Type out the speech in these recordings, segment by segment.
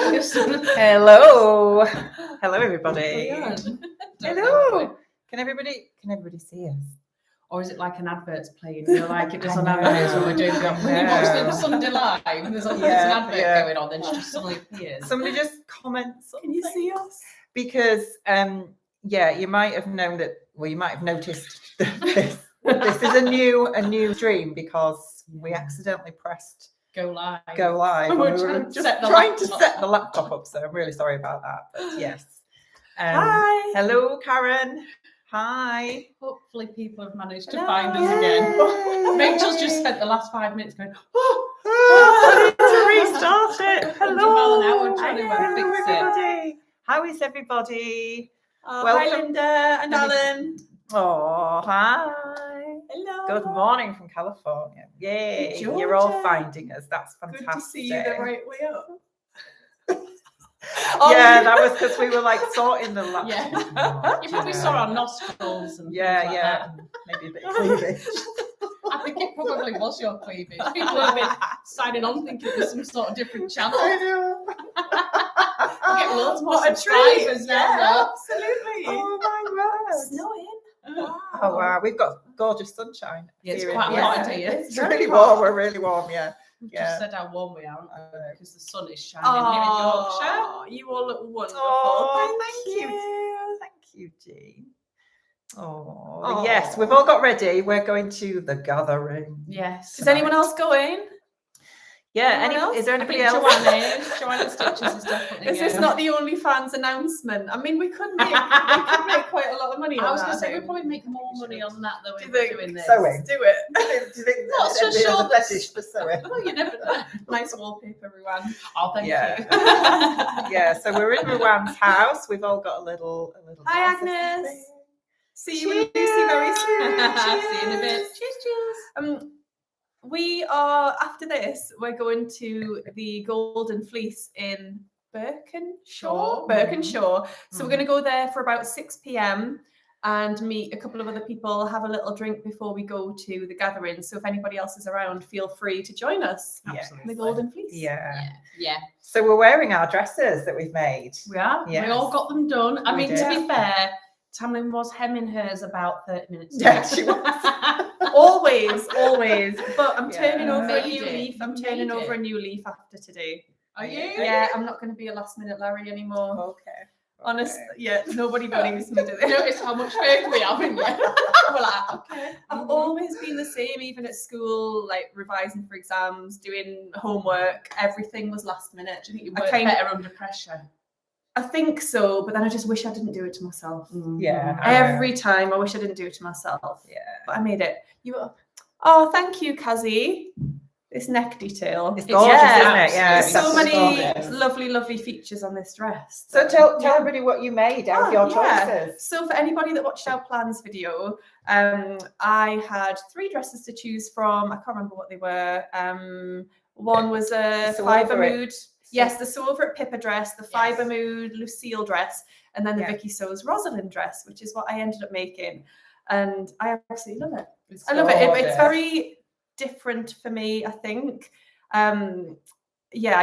Hello. Hello, everybody. Hello. Can everybody see us? Or is it like an advert's playing? You know, like it does on adverts when we're doing when you watch them Sunday Live and there's an advert going on, then she just suddenly appears. Somebody just comments. Can you see us? Because you might have known that. Well, you might have noticed that this is a new stream because we accidentally pressed go live. And we were just trying to set the laptop up. So I'm really sorry about that. But yes. Hi. Hello, Karen. Hi. Hopefully people have managed to find us again. Rachel's just spent the last 5 minutes going, I need to restart it. Hello. Everybody. How is everybody? Hi, Linda and Alan. Oh, hi. Hello. Good morning from California. Yay. Georgia. You're all finding us. That's fantastic. Good to see you the right way up. Yeah, that was because we were like sorting the laptop. Yeah. You probably saw our nostrils and that. Maybe a bit cleavage. I think it probably was your cleavage. People have been signing on thinking it was some sort of different channel. I know. You get loads more What a subscribers treat. now. Absolutely. Oh my word. Snowing. Wow. Oh wow, we've got gorgeous sunshine. Yeah, it's here quite in hot here. here. It's really warm. We're really warm, yeah. We've Yeah. just said how warm we are because the sun is shining here in Yorkshire. Oh, you all look wonderful. Oh, thank you. Thank you, Jean. Oh, yes, we've all got ready. We're going to the gathering. Yes. Is anyone else going? Yeah, Anyone else? is there I think anybody else? Joanna Stitches is definitely Is this not the OnlyFans announcement? I mean, we could make quite a lot of money on I was that. going to say, we'd probably make more money on that though Do if you we're think doing this. Sewing. Do it. Do you think Not so there's sure a fetish for sewing? Well, you never know. Nice wallpaper, Ruan. Oh, thank you. Yeah, so we're in Ruan's house. We've all got a little Hi, glass of Agnes. something. See you in Lucy very soon. See you in a bit. Cheers. We are, after this, we're going to the Golden Fleece in Birkenshaw. So we're going to go there for about 6 p.m. and meet a couple of other people, have a little drink before we go to the gathering. So if anybody else is around, feel free to join us. Absolutely. The Golden Fleece. Yeah. So So we're wearing our dresses that we've made. We are. Yes. we all got them done. I We mean, did. to be fair, Tamlyn was hemming hers about 30 minutes ago. Yeah, she was. Always. But I'm Yeah. turning over a Made new it. leaf. I'm Made turning it. over a new leaf after today. Are you? Yeah, I'm not going to be a last minute Larry anymore. Okay. Honest, yeah, nobody believes me, do they? Notice how much faith we have in you. We're like, okay. I've always been the same, even at school, like revising for exams, doing homework, everything was last minute. Do you think you I work kind better under pressure? I think so, but then I just wish I didn't do it to myself. Yeah. Every time I wish I didn't do it to myself. Yeah. But I made it. Oh, thank you, Kazi. This neck detail. It's gorgeous, isn't it? Yeah. There's so it's many gorgeous. lovely features on this dress. So tell everybody what you made out of your choices. So for anybody that watched our plans video, I had 3 dresses to choose from. I can't remember what they were. One was a Fibre Mood. Yes, the Sew Over It Pippa dress, the Fibre Mood Lucille dress, and then the Vicky Sews Rosalind dress, which is what I ended up making. And I absolutely love it. I love it. It's very different for me, I think. I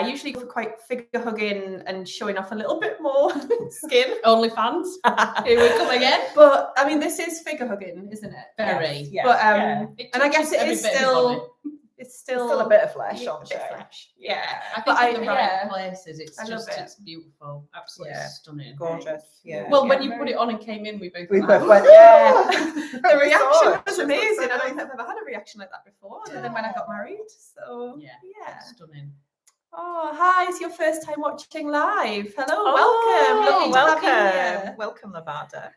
usually go for quite figure hugging and showing off a little bit more skin. OnlyFans. Here we come again. But I mean, this is figure hugging, isn't it? Very. Yeah. But And I guess it is still. It's still a bit of flesh yeah, on a bit show. flesh. Yeah. I But think in the right places, I love it. it's beautiful. Absolutely stunning. Gorgeous. Yeah. Well, when you put it on and came in, we both We went, both went, The reaction was amazing. I don't think I've ever had a reaction like that before. Other than when I got married. So yeah. Stunning. Oh, hi! It's your first time watching live. Hello, welcome. Lovely to have you here. Welcome, Nevada.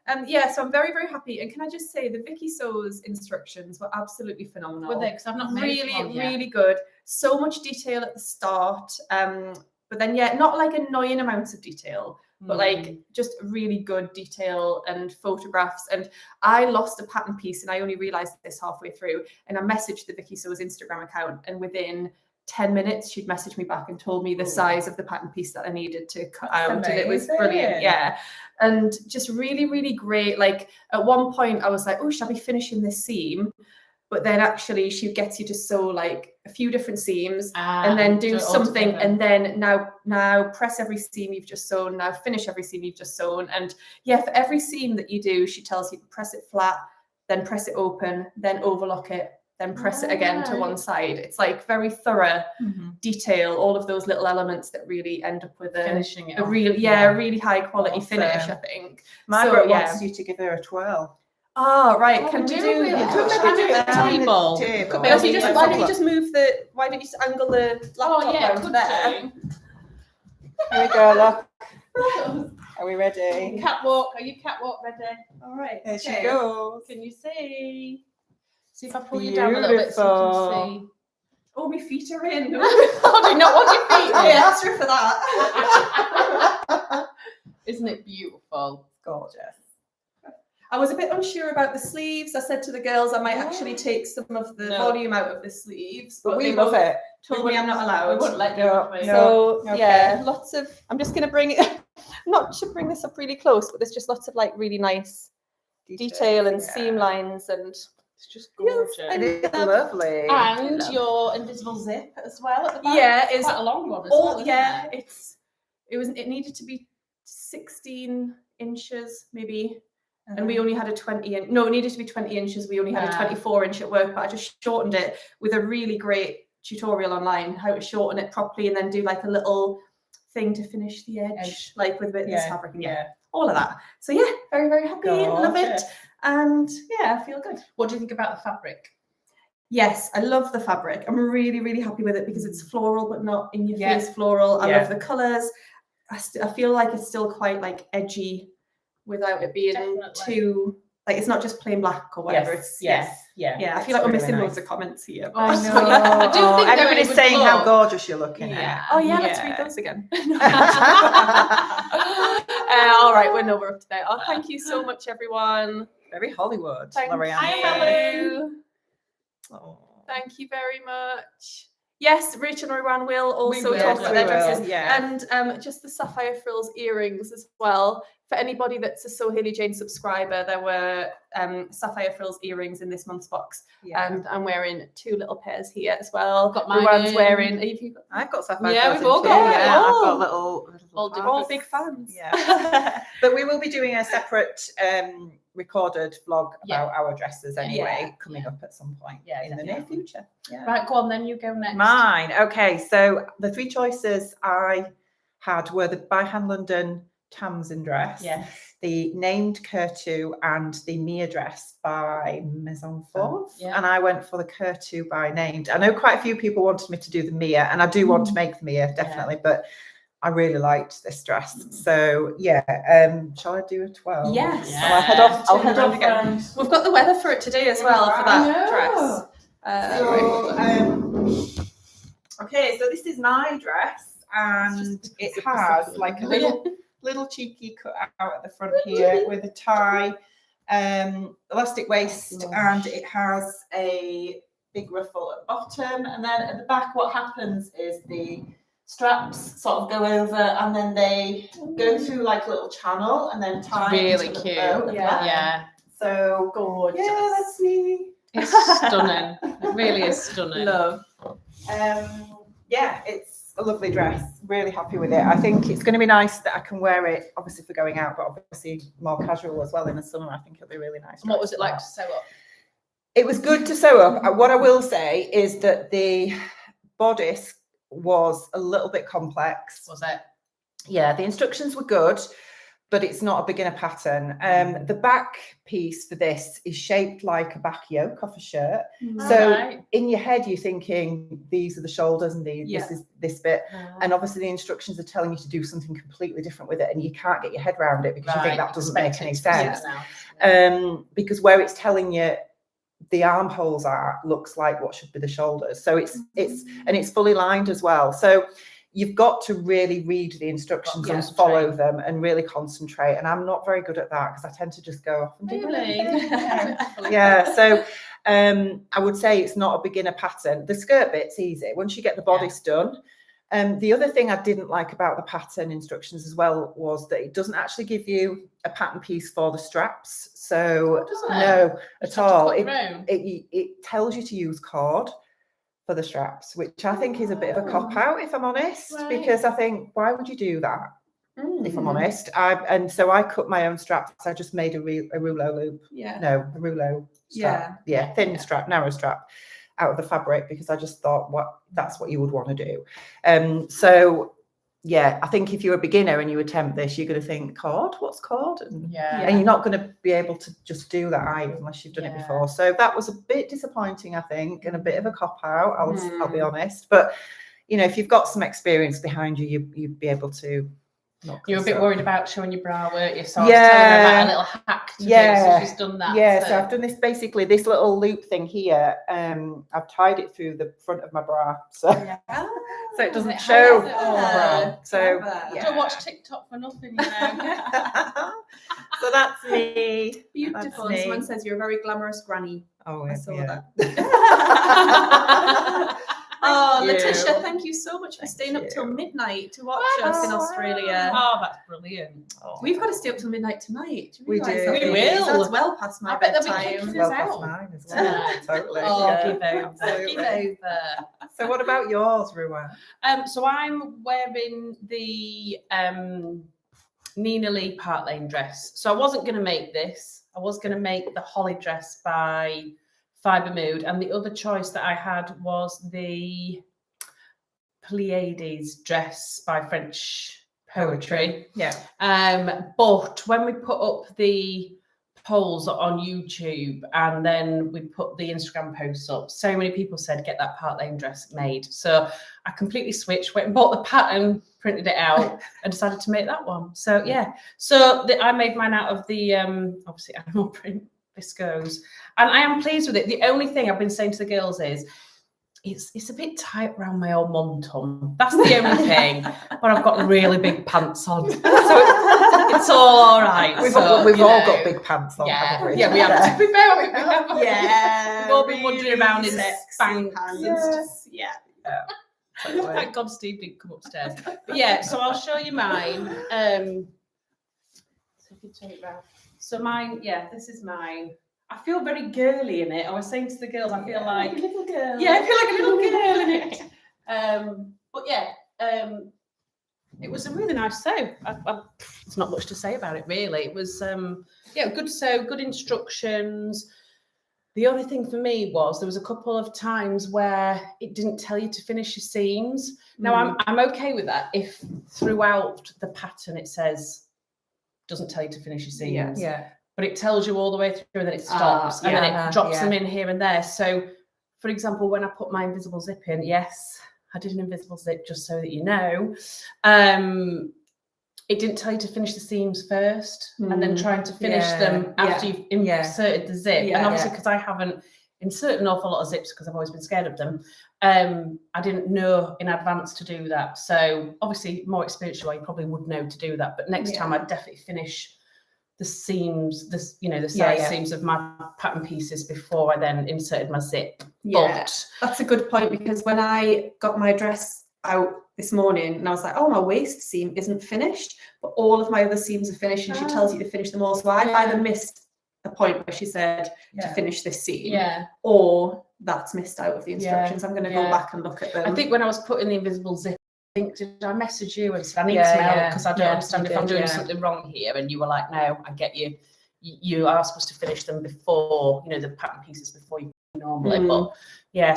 So I'm very, very happy. And can I just say the Vicky Sews instructions were absolutely phenomenal. Were they? Because I've not made one yet. Really good. So much detail at the start. But then not like annoying amounts of detail, but like just really good detail and photographs. And I lost a pattern piece and I only realized this halfway through. And I messaged the Vicky Sews Instagram account, and within 10 minutes she'd messaged me back and told me the size of the pattern piece that I needed to cut out. And it was brilliant. Yeah. And just really, really great. Like at one point I was like, oh, should I be finishing this seam? but then actually she gets you to sew like a few different seams and then do something, and then now press every seam you've just sewn, now finish every seam you've just sewn. And yeah, for every seam that you do, she tells you to press it flat, then press it open, then overlock it, then press it again to one side. It's like very thorough detail, all of those little elements that really end up with finishing it a off. really high quality finish, I think. Margaret wants you to give her a twirl. Oh, right. Can we do that? Could maybe do the table. Why don't you just move why don't you just angle the laptop down there? Here we go, look. Are we ready? Catwalk. Are you catwalk ready? All right. There she goes. Can you see? See if I pull you down a little bit so you can see. Oh, my feet are in. I do not want your feet I in. asked her for that. Isn't it beautiful? Gorgeous. I was a bit unsure about the sleeves. I said to the girls I might actually take some of the volume out of the sleeves, but we love it. Told me I'm not allowed. We wouldn't let you. So yeah, lots of. I'm just going to bring it. Not to bring this up really close, but there's just lots of like really nice detail and seam lines, and it's just gorgeous. It is lovely. And your invisible zip as well at the back. Yeah, it's quite a long one as well. Yeah, it needed to be 16 inches maybe. And we only had a 20 inch. No, it needed to be 20 inches. We only had a 24 inch at work, but I just shortened it with a really great tutorial online, how to shorten it properly and then do like a little thing to finish the edge. Like with a bit of this fabric and all of that. So yeah, very, very happy. Love it. And yeah, I feel good. What do you think about the fabric? Yes, I love the fabric. I'm really, really happy with it because it's floral, but not in your face floral. I love the colours. I feel like it's still quite like edgy without it being too like, it's not just plain black or whatever. I feel like we're missing loads of comments here. I know. I do think everybody's saying how gorgeous you're looking. Oh yeah, let's read those again. All right, we're up to date. Oh, thank you so much, everyone. Very Hollywood. Thank you. Thank you very much. Yes, Rachel and Ruan will also talk about their dresses. And just the sapphire frills earrings as well. For anybody that's a So Haley Jane subscriber, there were sapphire frills earrings in this month's box. And I'm wearing 2 little pairs here as well. Got mine. Ruan's wearing. I've got sapphire frills. Yeah, we've all got it. I've got little all big fans. Yeah. But we will be doing a separate recorded vlog about our dresses anyway, coming up at some point in the near future. Right, go on then, you go next. Mine. Okay, so the 3 choices I had were the by Hand London Tamlyn dress, the named Kurtu, and the Mia dress by Maison Force. And I went for the Kurtu by named. I know quite a few people wanted me to do the Mia, and I do want to make the Mia definitely, but I really liked this dress. So shall I do a 12? Yes. I'll head off again. We've got the weather for it today as well for that dress. Okay, so this is my dress, and it has like a little cheeky cut out at the front here with a tie, elastic waist, and it has a big ruffle at the bottom. And then at the back, what happens is the straps sort of go over, and then they go through like a little channel, and then tie really into cute. The bow. So gorgeous. Yeah, that's me. It's stunning. It really is stunning. Love. It's a lovely dress. Really happy with it. I think it's going to be nice that I can wear it, obviously for going out, but obviously more casual as well in the summer. I think it'll be really nice. And what was it like to sew up? It was good to sew up. What I will say is that the bodice was a little bit complex. Was it? Yeah, the instructions were good, but it's not a beginner pattern. The back piece for this is shaped like a back yoke off a shirt. So in your head, you're thinking these are the shoulders and this is this bit. And obviously the instructions are telling you to do something completely different with it, and you can't get your head around it because you think that doesn't make any sense. Because where it's telling you the armholes looks like what should be the shoulders. So it's fully lined as well. So you've got to really read the instructions and follow them and really concentrate. And I'm not very good at that because I tend to just go off and do it. So I would say it's not a beginner pattern. The skirt bit's easy. Once you get the bodice done, The other thing I didn't like about the pattern instructions as well was that it doesn't actually give you a pattern piece for the straps. So no, at all. It tells you to use cord for the straps, which I think is a bit of a cop out, if I'm honest, because I think, why would you do that? If I'm honest, and so I cut my own straps. I just made a rouleau loop. A rouleau strap. Thin strap, narrow strap out of the fabric, because I just thought, that's what you would want to do. So I think if you're a beginner and you attempt this, you're going to think, cord, what's cord? And you're not going to be able to just do that either unless you've done it before. So that was a bit disappointing, I think, and a bit of a cop out. I'll be honest, but if you've got some experience behind you, you'd be able to. You were a bit worried about showing your bra, weren't you? So I was telling her about a little hack to do, so she's done that. So I've done this, basically this little loop thing here. I've tied it through the front of my bra, so so it doesn't show. So I don't watch TikTok for nothing, So that's me. Beautiful. And someone says you're a very glamorous granny. Oh, I saw that. Letitia, thank you so much for staying up till midnight to watch us in Australia. Oh, that's brilliant. We've got to stay up till midnight tonight. Do you We do. realise that? We will. That's well past my bedtime. Well past mine as well. Totally. Give over. So what about yours, Ruan? So I'm wearing the Nina Lee Park Lane dress. So I wasn't going to make this. I was going to make the holly dress by Fibre Mood, and the other choice that I had was the Pleiades dress by French Poetry. But when we put up the polls on YouTube and then we put the Instagram posts up, so many people said get that Park Lane dress made. So I completely switched, went and bought the pattern, printed it out, and decided to make that one. So I made mine out of the obviously animal print viscose, and I am pleased with it. The only thing I've been saying to the girls is it's a bit tight around my old mum tum. That's the only thing. But I've got really big pants on, so it's all right. We've all got big pants on. Yeah, we? We have to be fair. We've all been wandering around in Spanx. Thank God Steve didn't come upstairs. But so I'll show you mine. So if you turn it round. So mine, this is mine. I feel very girly in it. I was saying to the girls, I feel like a little girl. Yeah, I feel like a little girl in it. It was a really nice sew. There's not much to say about it, really. It was good sew, good instructions. The only thing for me was there was a couple of times where it didn't tell you to finish your seams. Now I'm okay with that if throughout the pattern it says doesn't tell you to finish your seams. But it tells you all the way through, and then it stops, and then it drops them in here and there. So, for example, when I put my invisible zip in, yes, I did an invisible zip, just so that you know. It didn't tell you to finish the seams first, and then trying to finish them after you've inserted the zip. And obviously, because I haven't inserted an awful lot of zips because I've always been scared of them, I didn't know in advance to do that. So obviously, more experienced you probably would know to do that. But next time, I'd definitely finish the seams, the side seams of my pattern pieces before I then inserted my zip. But that's a good point, because when I got my dress out this morning and I was like, oh, my waist seam isn't finished, but all of my other seams are finished, and she tells you to finish them all. So I've either missed the point where she said to finish this seam, or that's missed out of the instructions. I'm going to go back and look at them. I think when I was putting the invisible zip, did I message you and said I need some help because I don't understand if I'm doing something wrong here? And you were like, no, I get you. You are supposed to finish them before, the pattern pieces before you normally. But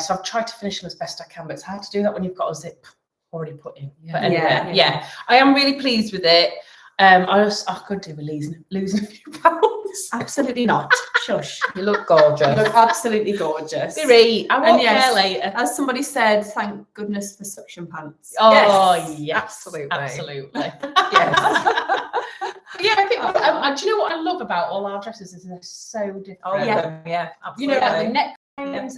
so I've tried to finish them as best I can, but it's hard to do that when you've got a zip already put in. But anyway, I am really pleased with it. I could do with losing a few pounds. Absolutely not. Shush. You look gorgeous. You look absolutely gorgeous. I won't care later. As somebody said, thank goodness for suction pants. Oh, yes. Absolutely. Yes. I think, do you know what I love about all our dresses is they're so different. Oh, yeah, absolutely. Like the neck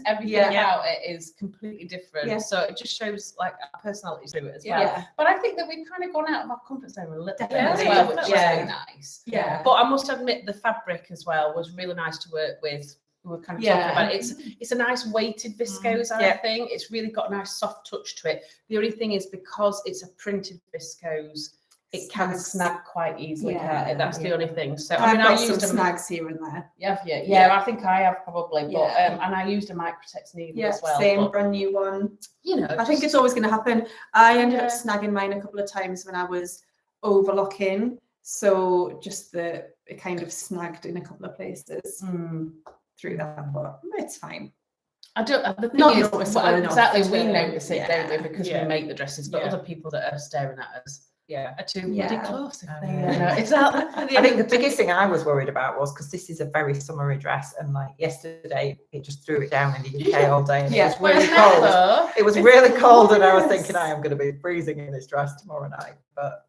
everything about it is completely different. So it just shows like our personality through it as well. But I think that we've kind of gone out of our comfort zone a little bit as well, which is really nice. But I must admit the fabric as well was really nice to work with. we were kind of talking about it. It's a nice weighted viscose, I think. It's really got a nice soft touch to it. The only thing is, because it's a printed viscose, it can snag quite easily, can't it? That's the only thing. So I mean, I used some snags here and there. Yeah, I think I have probably, but and I used a Microtex needle as well. Same, brand new one. You know, I think it's always going to happen. I ended up snagging mine a couple of times when I was overlocking, so just it kind of snagged in a couple of places through that, but it's fine. I don't. The thing Not is, noticeable we notice it, don't we? Because we make the dresses, but other people that are staring at us. Are too bloody close. I think the biggest thing I was worried about was, because this is a very summery dress, and like yesterday it just threw it down in the UK all day, and it was really cold. It was really cold, and I was thinking I am going to be freezing in this dress tomorrow night. But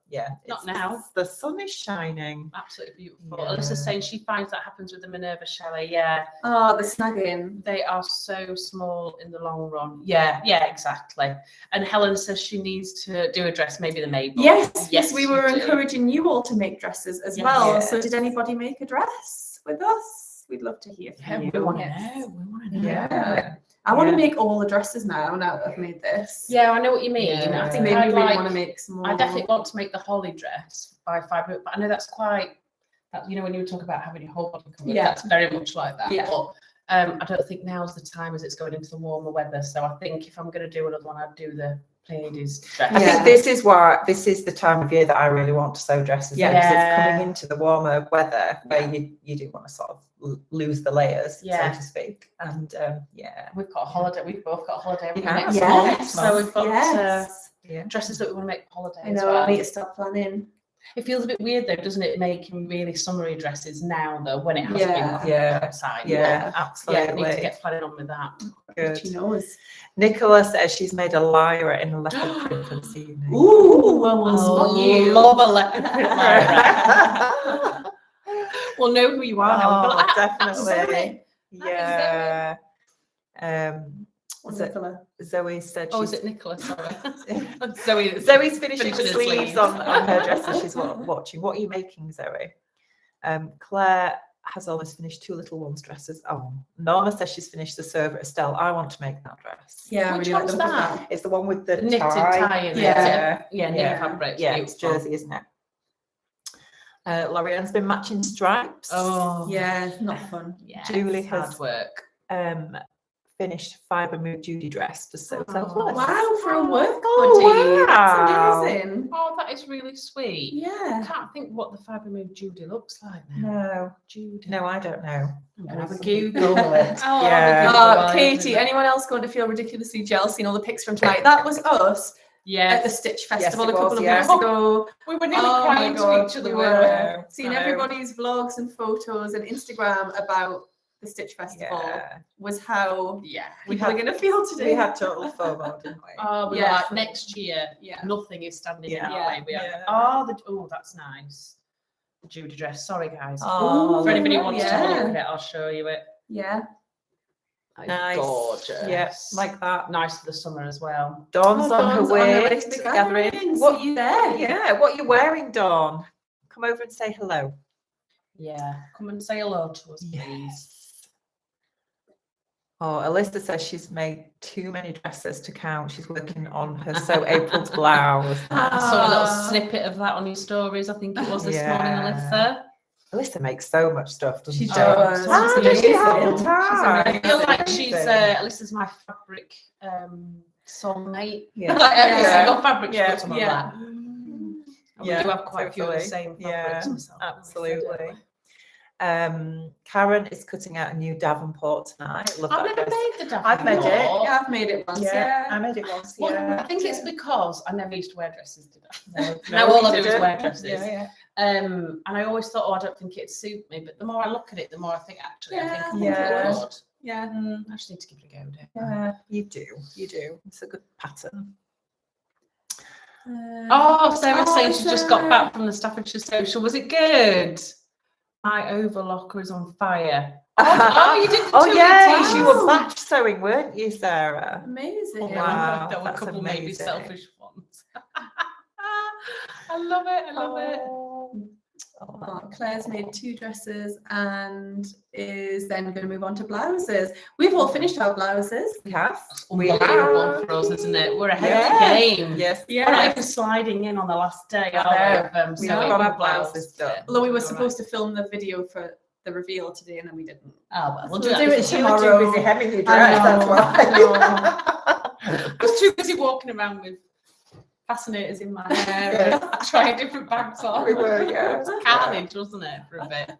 not now. The sun is shining. Absolutely beautiful. Alyssa's saying she finds that happens with the Minerva Shelley. Oh, the snagging. They are so small in the long run. Yeah, exactly. And Helen says she needs to do a dress, maybe the Mabel. Yes, we were encouraging you all to make dresses as well. Yeah. So did anybody make a dress with us? We'd love to hear from you. We want to know. Yeah. I want to make all the dresses now that I've made this. Yeah, I know what you mean. Yeah. I think Maybe I we want to make some more. I definitely want to make the holly dress by Fibre, but I know that's quite, you know, when you talk about having your whole body covered, that's very much like that. Yeah. But I don't think now's the time, as it's going into the warmer weather. So I think if I'm going to do another one, I'd do the Pleiades dress. I think this is the time of year that I really want to sew dresses. Because it's coming into the warmer weather where you do want to sort of lose the layers, so to speak. And we've got a holiday. We've both got a holiday next month, so we've got Yes. dresses that we want to make for holiday. I know, as well. I need to start planning. It feels a bit weird though, doesn't it, making really summery dresses now though, when it has been outside. Yeah, absolutely. Need to get planning on with that. Good. She knows. Nicola says she's made a lyra in a leopard print for this evening. Ooh, well, you love a leopard print lyra. We'll know who you are now. Oh, definitely. Yeah. Zoe said. Oh, is it Nicola? Sorry. Zoe's finishing the sleeves on her dress as she's watching. What are you making, Zoe? Claire has almost finished two little ones dresses. Oh, Norma says she's finished the server Estelle. I want to make that dress. Yeah, which really one's that? It's the one with the knitted tie in it. Knitted fabric. Yeah, it's jersey, isn't it? Lorianne's been matching stripes. Oh, yeah, not fun. Yeah, Julie has hard work. Finished Fibre Move Judy dress to sew self-less. Wow, for a work buddy. That's amazing. Oh, that is really sweet. Yeah. I can't think what the Fibre Move Judy looks like now. No, Judy. no, I don't know. I'm gonna have a Google it. Katie, anyone else going to feel ridiculously jealous seeing all the pics from tonight? That was us. At the Stitch Festival a couple of weeks ago. We were nearly crying to each other. We were seeing everybody's vlogs and photos and Instagram about the Stitch Festival was how people are going to feel today. We had total FOMO, didn't we? Oh, we were like, next year, nothing is standing in our way. That's nice. The Judy dress. Sorry, guys. For anybody who wants to have a look at it, I'll show you it. Yeah. Nice. Gorgeous. Yes, like that. Nice for the summer as well. Dawn's on her way to gathering. What are you there? Yeah, what are you wearing, Dawn? Come over and say hello. Yeah, come and say hello to us, please. Oh, Alyssa says she's made too many dresses to count. She's working on her Sew April's blouse. I saw a little snippet of that on your stories. I think it was this morning, Alyssa. Alyssa makes so much stuff, doesn't she? She does. I feel like she's Alyssa's my fabric soulmate. Yeah. Like every single fabric she puts on my lap. We do have quite a few of the same fabrics myself. Absolutely. Karen is cutting out a new Davenport tonight. I've never made the Davenport. I've made it. Yeah, I've made it once. Yeah, I made it once. I think it's because I never used to wear dresses, did I? No, now all I do is wear dresses. Yeah. And I always thought, I don't think it'd suit me. But the more I look at it, the more I think, actually, I think I would. Yeah. I just need to give it a go. Yeah, you do. You do. It's a good pattern. Sarah's saying she just got back from the Staffordshire Social. Was it good? My overlocker is on fire. You did the two you were batch sewing, weren't you, Sarah? Amazing. Wow, there were a that's couple amazing. maybe selfish ones. I love it. Claire's made 2 dresses and is then going to move on to blouses. We've all finished our blouses. We have. Unbelievable for us, isn't it? We're ahead of the game. Yes. We're not even sliding in on the last day. We have got our blouses done. Although we were supposed to film the video for the reveal today and then we didn't. Oh, well, we'll do it tomorrow. You were too busy hemming your I dress, know, that's why. I was too busy walking around with fascinators in my hair, trying different bags on. We were, yeah. It was carnage, wasn't it, for a bit?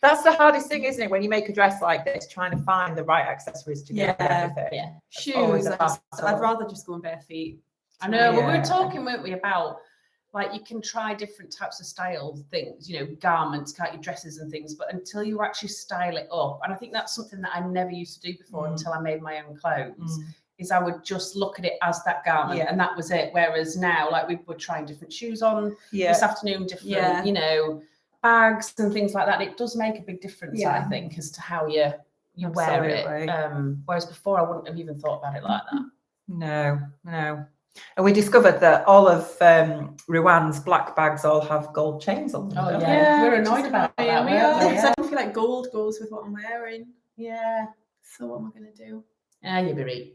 That's the hardest thing, isn't it? When you make a dress like this, trying to find the right accessories to go with everything. Yeah. Shoes, I'd rather just go in bare feet. I know, but we were talking, weren't we, about like you can try different types of style things, you know, garments, can't you, dresses and things, but until you actually style it up, and I think that's something that I never used to do before until I made my own clothes. Is I would just look at it as that garment and that was it. Whereas now, like we were trying different shoes on this afternoon, different, you know, bags and things like that. It does make a big difference, I think, as to how you wear it. Whereas before, I wouldn't have even thought about it like that. No. And we discovered that all of Ruan's black bags all have gold chains on them. Oh yeah, we're annoyed about that. Because I don't feel like gold goes with what I'm wearing. Yeah. So what am I going to do? You'll be right.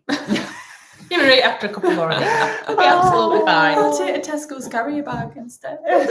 You'll be right after a couple more of these. It'll be absolutely fine. I'll take a Tesco's carrier bag instead. I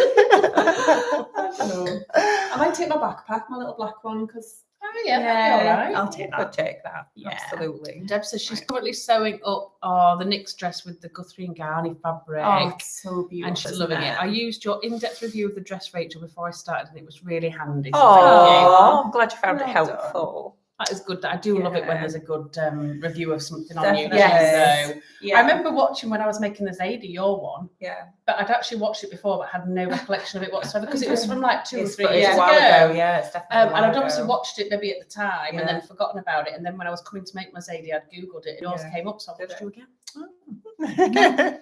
might take my backpack, my little black one, because that'd be all right. I'll take that. I'll take that. Yeah. Absolutely. Deb says she's currently sewing up the next dress with the Guthrie and Garni fabric. Oh, it's so beautiful. And she's loving it. I used your in-depth review of the dress, Rachel, before I started, and it was really handy. So I'm glad you found it helpful. That is good. I do love it when there's a good review of something on YouTube. Yes. So I remember watching when I was making the Zadie, your one. Yeah. But I'd actually watched it before, but had no recollection of it whatsoever because it was from like 2 or 3 years ago. Yeah, it's definitely. And I'd obviously watched it maybe at the time and then forgotten about it. And then when I was coming to make my Zadie, I'd Googled it. It also came up, so I watched it again.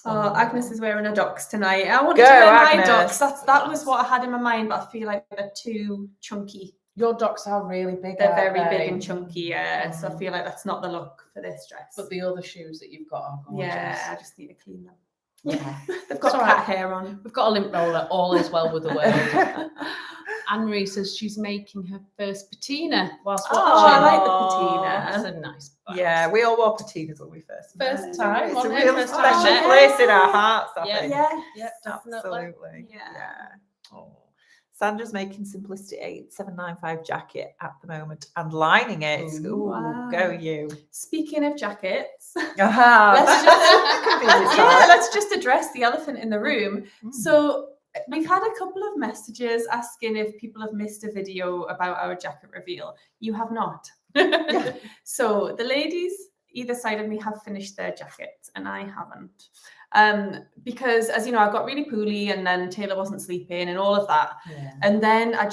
Oh, Agnes is wearing her docs tonight. I wanted to wear my docs. That was what I had in my mind, but I feel like they're too chunky. Your docs are really big. They're very big and chunky, so I feel like that's not the look for this dress. But the other shoes that you've got are gorgeous. Yeah, I just need to clean them. Yeah. They've got cat hair on. We've got a lint roller. All is well with the world. Anne-Marie says she's making her first patina whilst watching. Oh, I like the patina. That's a nice blouse. Yeah, we all wore patinas when we first met. First time. It's a real special place in our hearts, I think. Yeah, Absolutely. Yeah. Oh. Sandra's making Simplicity 8795 jacket at the moment and lining it. Ooh, go you. Speaking of jackets, let's let's just address the elephant in the room. So we've had a couple of messages asking if people have missed a video about our jacket reveal. You have not. So the ladies either side of me have finished their jackets and I haven't. Because as you know, I got really poorly and then Taylor wasn't sleeping and all of that. And then I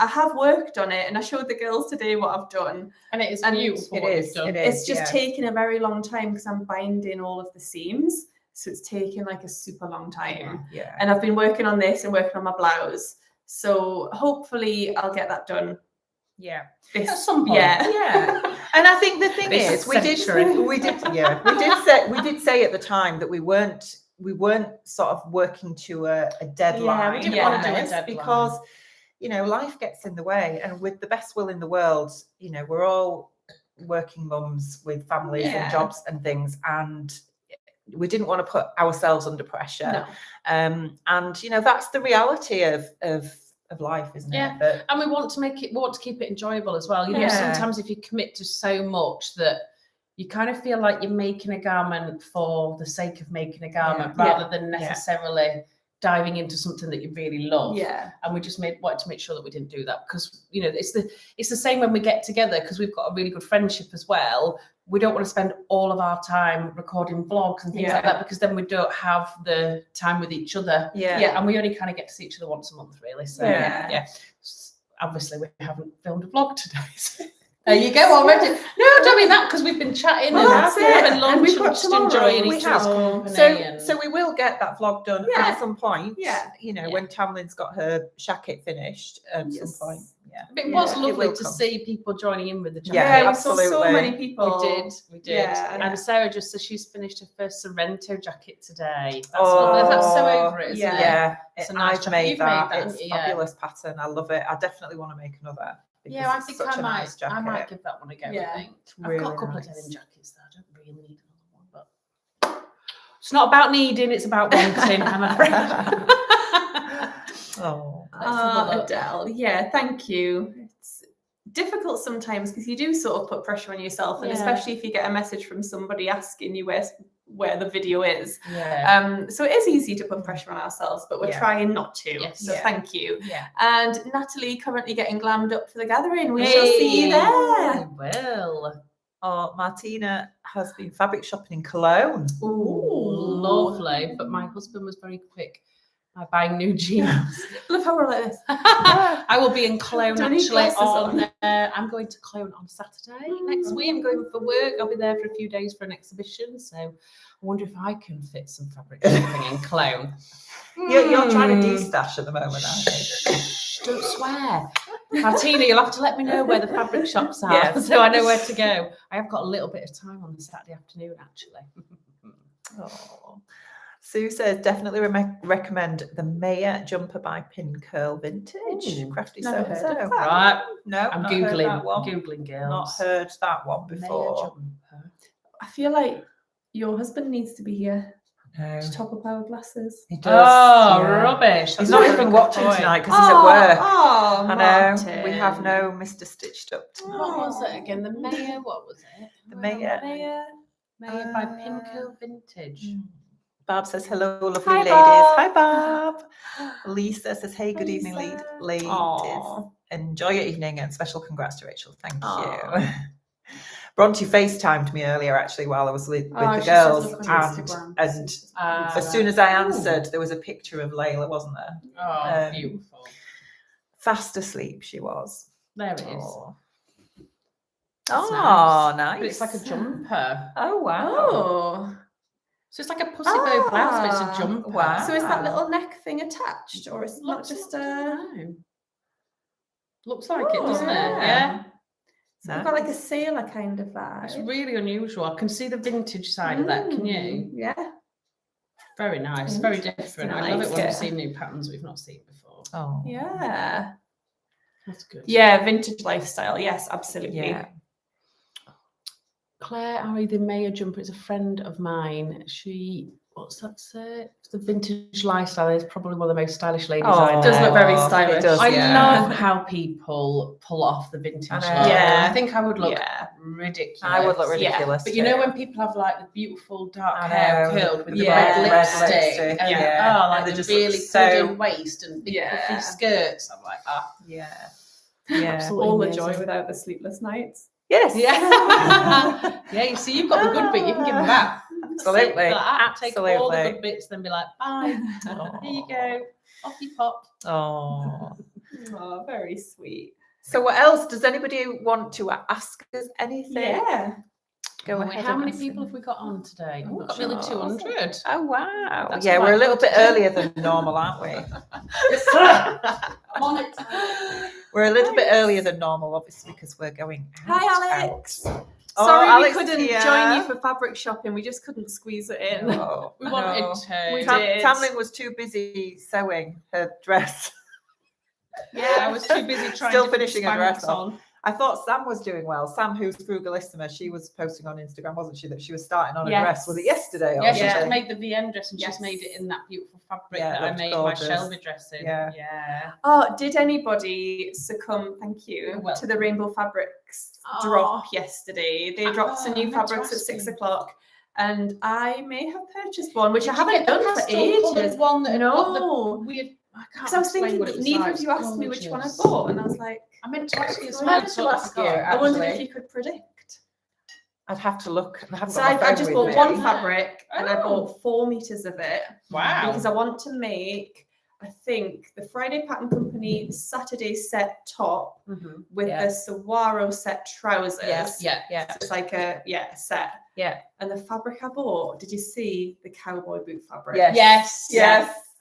have worked on it and I showed the girls today what I've done. And it is beautiful. It's just taken a very long time because I'm binding all of the seams. So it's taken like a super long time. Yeah. And I've been working on this and working on my blouse. So hopefully I'll get that done. Yeah. At some point. Yeah. And I think the thing is, we did say at the time that we weren't sort of working to a deadline. We didn't want to do a deadline because, you know, life gets in the way. And with the best will in the world, you know, we're all working mums with families and jobs and things, and we didn't want to put ourselves under pressure. And you know, that's the reality of life, isn't it? And we want to keep it enjoyable as well. You know, sometimes if you commit to so much that you kind of feel like you're making a garment for the sake of making a garment rather than necessarily diving into something that you really love. And we just wanted to make sure that we didn't do that because, you know, it's the same when we get together because we've got a really good friendship as well. We don't want to spend all of our time recording vlogs and things like that because then we don't have the time with each other. And we only kind of get to see each other once a month, really. So obviously we haven't filmed a vlog today. So There you go already. No, don't mean that because we've been chatting Well, and that's it. having And lunch we've and got just tomorrow. enjoying We each other's have. company. So we will get that vlog done Yeah. at some point. Yeah. You know, Yeah. when Tamlyn's got her shacket finished at Yes. some point. Yeah. It was It lovely will to come. see people joining in with the jacket. Yeah, we saw so absolutely. many people. We did. Yeah. And Sarah just said she's finished her first Sorrento jacket today. That's Oh, lovely. That's so over it, isn't yeah. it? Yeah, It's a nice I've jacket. made You've that. made that, It's haven't you? Yeah. fabulous pattern. I love it. I definitely want to make another. Yeah, because I it's think such I a might. nice jacket. I might give that one a go. Yeah. I think It's I've got really a couple nice. of denim jackets that I don't really need another one, but it's not about needing; it's about wanting. I'm afraid. Oh, Let's have a look. Adele, yeah, thank you. It's difficult sometimes because you do sort of put pressure on yourself, and Yeah. especially if you get a message from somebody asking you where the video is. Yeah. So it is easy to put pressure on ourselves, but we're Yeah. trying not to. Yes. So Yeah. thank you. yeah. And Natalie currently getting glammed up for the gathering. We shall see you there. We will. Oh, Martina has been fabric shopping in Cologne. Ooh, lovely. But my husband was very quick by buying new jeans. Love how we're like this. I will be in Cologne Do I need actually glasses on. I'm going to Cologne on Saturday next week. I'm going for work. I'll be there for a few days for an exhibition. So I wonder if I can fit some fabric shopping in Cologne. You're trying to de-stash at the moment, aren't you? Shh, don't swear. Martina, you'll have to let me know where the fabric shops are Yes. so I know where to go. I have got a little bit of time on the Saturday afternoon actually. Oh. Sue says definitely recommend the Maya jumper by Pin Curl Vintage. Ooh, Crafty never so heard so. of that. Right, No, I'm not heard googling. that one. Googling girls. Not heard that one Maya before. jumper. I feel like your husband needs to be here No, to top up our glasses. he does. Oh, yeah. rubbish. He's That's not a even very good watching point. tonight because he's at work. Oh, I know. Martin. We have no Mr. Stitched Up tonight. What was it again? The Maya, what was it? The Maya. Maya by Pin Curl Vintage. Barb says, hello, lovely Hi, ladies. Barb. Hi, Barb. Lisa says, hey, good Hi, evening, Lisa. ladies. Aw. Enjoy your evening and special congrats to Rachel. Thank Aw. you. Bronte FaceTimed me earlier, actually, while I was with Oh, the she says girls. look on Instagram. And Ah, as soon as I answered, there was a picture of Layla, wasn't there? Oh, beautiful. Fast asleep she was. There it is. Oh, That's oh nice. But it's like a jumper. Oh, wow. Oh. So it's like a pussy bow blouse, but it's a jumper. wow. So is that little neck thing attached, or is it not Looks just like- I a? don't know. Looks like it, doesn't it? yeah. Yeah. So we've got like a sailor kind of vibe. It's really unusual. I can see the vintage side of that, can you? Yeah. Very nice, very different. I love it when we Like see new patterns we've not seen before. Oh, Yeah. That's good. Yeah, vintage lifestyle. Yes, absolutely. yeah. Claire Ari, the Maya jumper is a friend of mine. She, what's that say? It's the vintage lifestyle is probably one of the most stylish ladies I know. It does look very it stylish. does, I yeah. love how people pull off the vintage I look. know. Yeah. I think I would look Yeah. ridiculous. I would look Yeah, ridiculous. But you know too. when people have like the beautiful dark I hair know, curled with the yeah, red red lipstick, lipstick, and yeah. oh, And like they the just look really so- pudding waist and big Yeah. puffy skirts. I'm like, ah, Yeah. Yeah. absolutely All the amazing. joy without the sleepless nights. Yes. Yeah, yeah. You see, you've got the good bit. You can give them back. Absolutely. Take that, take all the Absolutely. good bits, then be like, bye. Here you go. Off you pop. Oh. Oh, very sweet. So what else? Does anybody want to ask us anything? Yeah. Go Oh, ahead. how and many ask people them. have we got on today? I'm We've not got nearly sure. 200. Oh wow. That's Yeah, we're quite a little good. bit earlier than normal, aren't we? I'm on it. We're a little bit earlier than normal, obviously, because we're going out. Hi, Alex. Oh, Sorry Alex we is couldn't here. join you for fabric shopping. We just couldn't squeeze it in. No, We wanted no. to. We Tam- did. Tamlyn was too busy sewing her dress. Yeah, I was too busy trying Still to put finishing her Spanx dress off. on. I thought Sam was doing well. Sam, who's Frugalissima, she was posting on Instagram, wasn't she, that she was starting on a Yes. dress. Was it yesterday? Or Yeah, she Yeah. something? just made the VM dress and Yes. she's made it in that beautiful fabric Yeah, it that I looked made gorgeous. my Shelby dress in. Yeah. Yeah. Oh, did anybody succumb, thank you, You're welcome. to the Rainbow Fabrics Oh. drop yesterday? They dropped some Oh, new I meant to fabrics at ask 6 you. o'clock, and I may have purchased one, which I Did you haven't get the done for pastel-coloured ages. one that had got the No, weird. I can't because I was explain thinking what it was neither like. of you asked me which one I Gorgeous. bought, and I was like, I meant to ask you as I well. meant to so I ask you, forgot. I wondered if Actually. you could predict. I'd have to look. I haven't So got my I phone just with bought me. one fabric, and I Oh. bought 4 meters of it Wow. because I want to make I think the Friday Pattern Company Saturday set top with the Saguaro set trousers. Yeah. So it's like a set. Yeah. And the fabric I bought, did you see the cowboy boot fabric? Yes.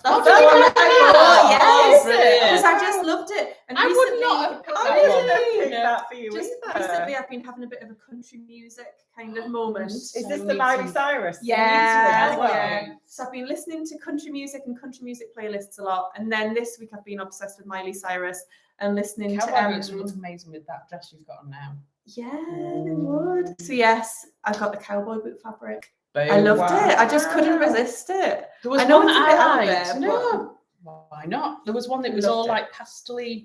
That's the one I bought. Yes. Brilliant. Because I just loved it. And I would not have picked that for you. Just recently, I've been having a bit of a country music kind of moment. Is this the Miley Cyrus? Yeah. So I've been listening to country music and country music playlists a lot. And then this week I've been obsessed with Miley Cyrus and listening Cowboy boots would look amazing with that dress you've got on now. Yeah, they would. So yes, I got the cowboy boot fabric. Boom. I loved it. I just couldn't resist it. There was I know one it's a that bit I out liked. there, No, why not? There was one that was all Loved it. like pastel-y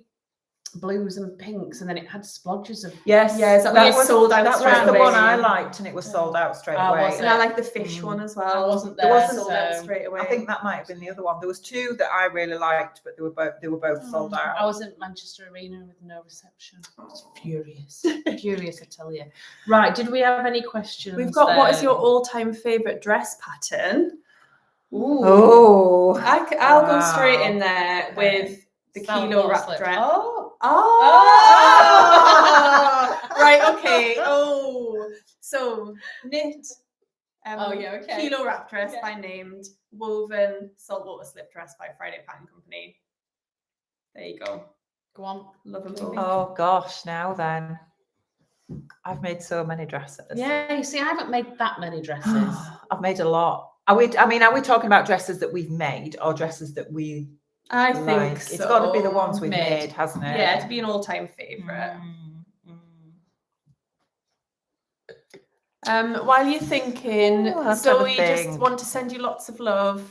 blues and pinks, and then it had splodges of Yes. That was sold out That straight was the away. one I liked, and it was sold out straight Oh, away. was And I like the fish one as well. I wasn't It there, was sold out so straight away. I think that might have been the other one. There was two that I really liked, but they were both sold out. I was in Manchester Arena with no reception. I was furious. Furious, I tell you. Right, did we have any questions? We've got what is then? your all-time favourite dress pattern? Ooh. Oh, I'll go Wow. straight in there with the kilo wrap slip. dress. Oh. Right, okay. So knit. Okay. Kilo wrap dress by Named, woven saltwater slip dress by Friday Pattern Company. There you go. Go on. Love them both. Oh gosh, now then. I've made so many dresses. Yeah, you see, I haven't made that many dresses. I've made a lot. Are we talking about dresses that we've made or dresses that we I like? think so. It's got to be the ones we've Made. made, hasn't it? Yeah, to be an all-time favourite. While you're thinking, Oh, let's have a Zoe just think. want to send you lots of love.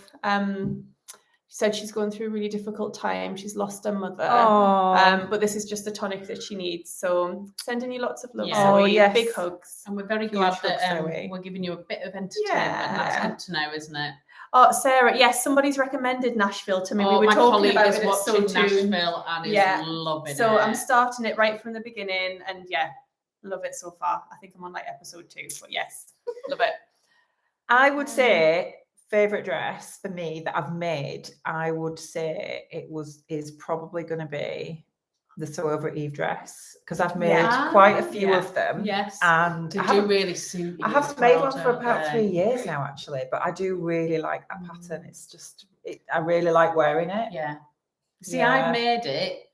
She said she's going through a really difficult time. She's lost her mother. Oh, But this is just the tonic that she needs. So sending you lots of love, Yeah. Oh, Zoe. yes. Big hugs. And we're very Huge glad hugs, that Zoe. we're giving you a bit of entertainment. Yeah. That's good to know, isn't it? Oh, Sarah, yes, somebody's recommended Nashville to me. Oh, We were my talking colleague about is it at watching Sew Tune. Nashville and is Yeah. loving So it. I'm starting it right from the beginning, and love it so far. I think I'm on like episode 2, but yes, love it. I would say favorite dress for me that I've made. I would say is probably going to be the Sew Over Eve dress because I've made Yeah. quite a few Yeah. of them. Yes. and They I do haven't, really suit you. I haven't as made well, one for don't about they? 3 years now, actually. But I do really like that pattern. It's just, I really like wearing it. Yeah. See, Yeah. I've made it,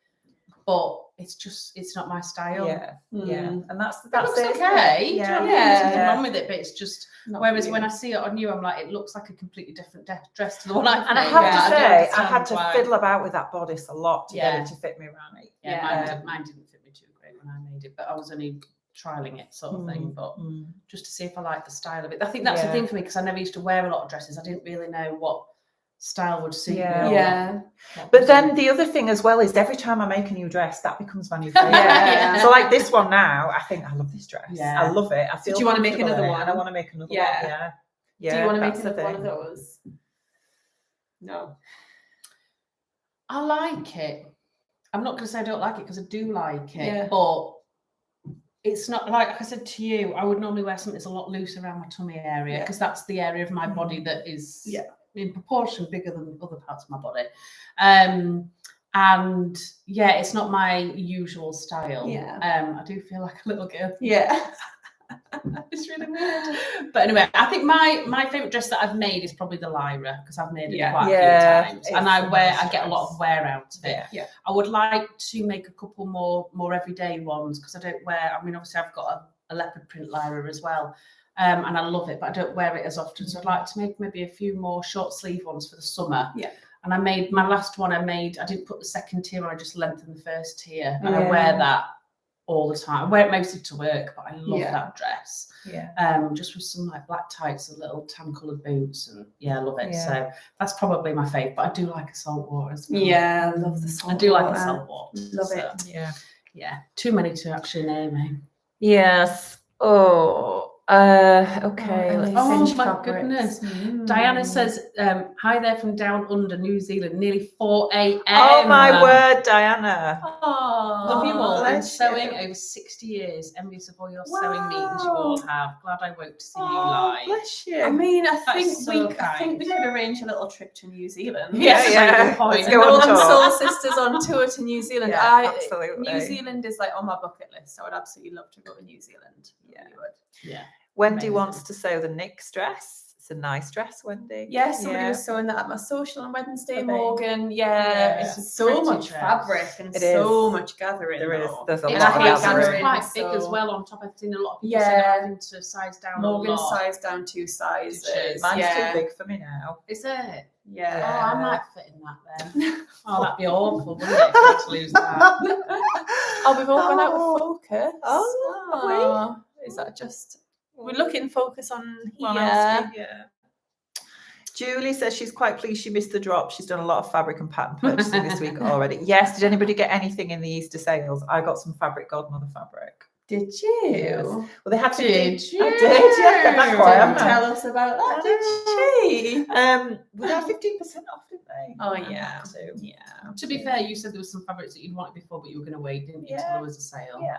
but it's not my style. Yeah, and that's It looks it. okay. Do you know what I mean? There's nothing Yeah. wrong with it, but it's just. Not Whereas for when you. I see it on you, I'm like, it looks like a completely different dress to the one I've And I made. have Yeah, to don't say, I had understand to why. fiddle about with that bodice a lot to get Yeah. it to fit me right. Yeah, mine didn't fit me too great when I made it, but I was only trialing it sort of thing, but just to see if I like the style of it. I think that's the Yeah. thing for me because I never used to wear a lot of dresses. I didn't really know what style would suit Yeah. me. Yeah. But then the other thing as well is every time I make a new dress, that becomes my new favorite. Yeah. So like this one now, I think I love this dress. Yeah. I love it. I feel do you wanna make comfortable in another it, one? and I want to make another Yeah. one. Yeah. Yeah. Do you want to make that's the another one of thing. those? No. I like it. I'm not going to say I don't like it because I do like it, Yeah. but it's not like I said to you. I would normally wear something that's a lot looser around my tummy area because that's the area of my body that is in proportion bigger than other parts of my body. And yeah, it's not my usual style. Yeah. I do feel like a little girl. Yeah. It's really weird. But anyway, I think my favorite dress that I've made is probably the Lyra because I've made it Yeah. quite a Yeah, few times, it's and a I nice get a lot of wear out of it. Yeah. Yeah. I would like to make a couple more everyday ones because I don't wear. I mean, obviously I've got a leopard print Lyra as well, and I love it, but I don't wear it as often. So I'd like to make maybe a few more short sleeve ones for the summer. Yeah. And I made my last one. I didn't put the second tier on. I just lengthened the first tier, and I Yeah. wear that all the time. I wear it mostly to work, but I love Yeah. that dress. Yeah. Just with some like black tights and little tan coloured boots, and I love it. Yeah. So that's probably my favourite. But I do like a saltwater as well. Yeah, I love the salt. I do like a saltwater. Love So, it. Yeah. yeah, too many to actually name. Yes. Oh, Okay. Oh, let's Oh Cinched my fabrics. goodness. Mm. Diana says, hi there from down under New Zealand, nearly 4 a.m. Oh my word, Diana. Love you all. Been bless sewing you. over 60 years. Envious of all your sewing meetings you all have. Glad I won't see you Oh, live. bless you. I mean, I That think is so I kind. think we could arrange a little trip to New Zealand. Yeah, Yes, yeah. very good point. Let's The go on Northern tour. Sew Sisters on tour to New Zealand. Yeah, absolutely. New Zealand is like on my bucket list. I would absolutely love to go to New Zealand. Yeah. I really would. Yeah. Wendy Amazing. wants to sew the Nick's dress. It's a nice dress, Wendy. Yes, somebody Yeah. was sewing that at my social on Wednesday, Are they? Morgan. Yeah. It's It's a so pretty much dress. fabric and It so is. much gathering. There is. though. There's a It's lot of quite, gathering. quite big so- as well on top. I've seen a lot of people Yeah. saying they're having to size down Morgan a lot. sized down 2 sizes. Did she? Mine's yeah. too big for me now. Is it? Yeah. Oh, I might fit in that then. Oh, that'd be awful, wouldn't it, if I had to lose that? Oh, we've all gone out Oh. of focus. Oh, have Is that just? We're looking focus on Well, here. yeah. Julie says she's quite pleased she missed the drop. She's done a lot of fabric and pattern purchasing this week already. Yes. Did anybody get anything in the Easter sales? I got some fabric godmother fabric. Did you? Yes. Well, they had to. Did you? I did. Yeah, that's why I'm Didn't tell us about that, did she? We had 15% off, didn't they? Oh, I yeah. had to. Yeah. To be fair, you said there was some fabrics that you'd wanted before, but you were going to wait, didn't you, Yeah. till there was a sale? Yeah.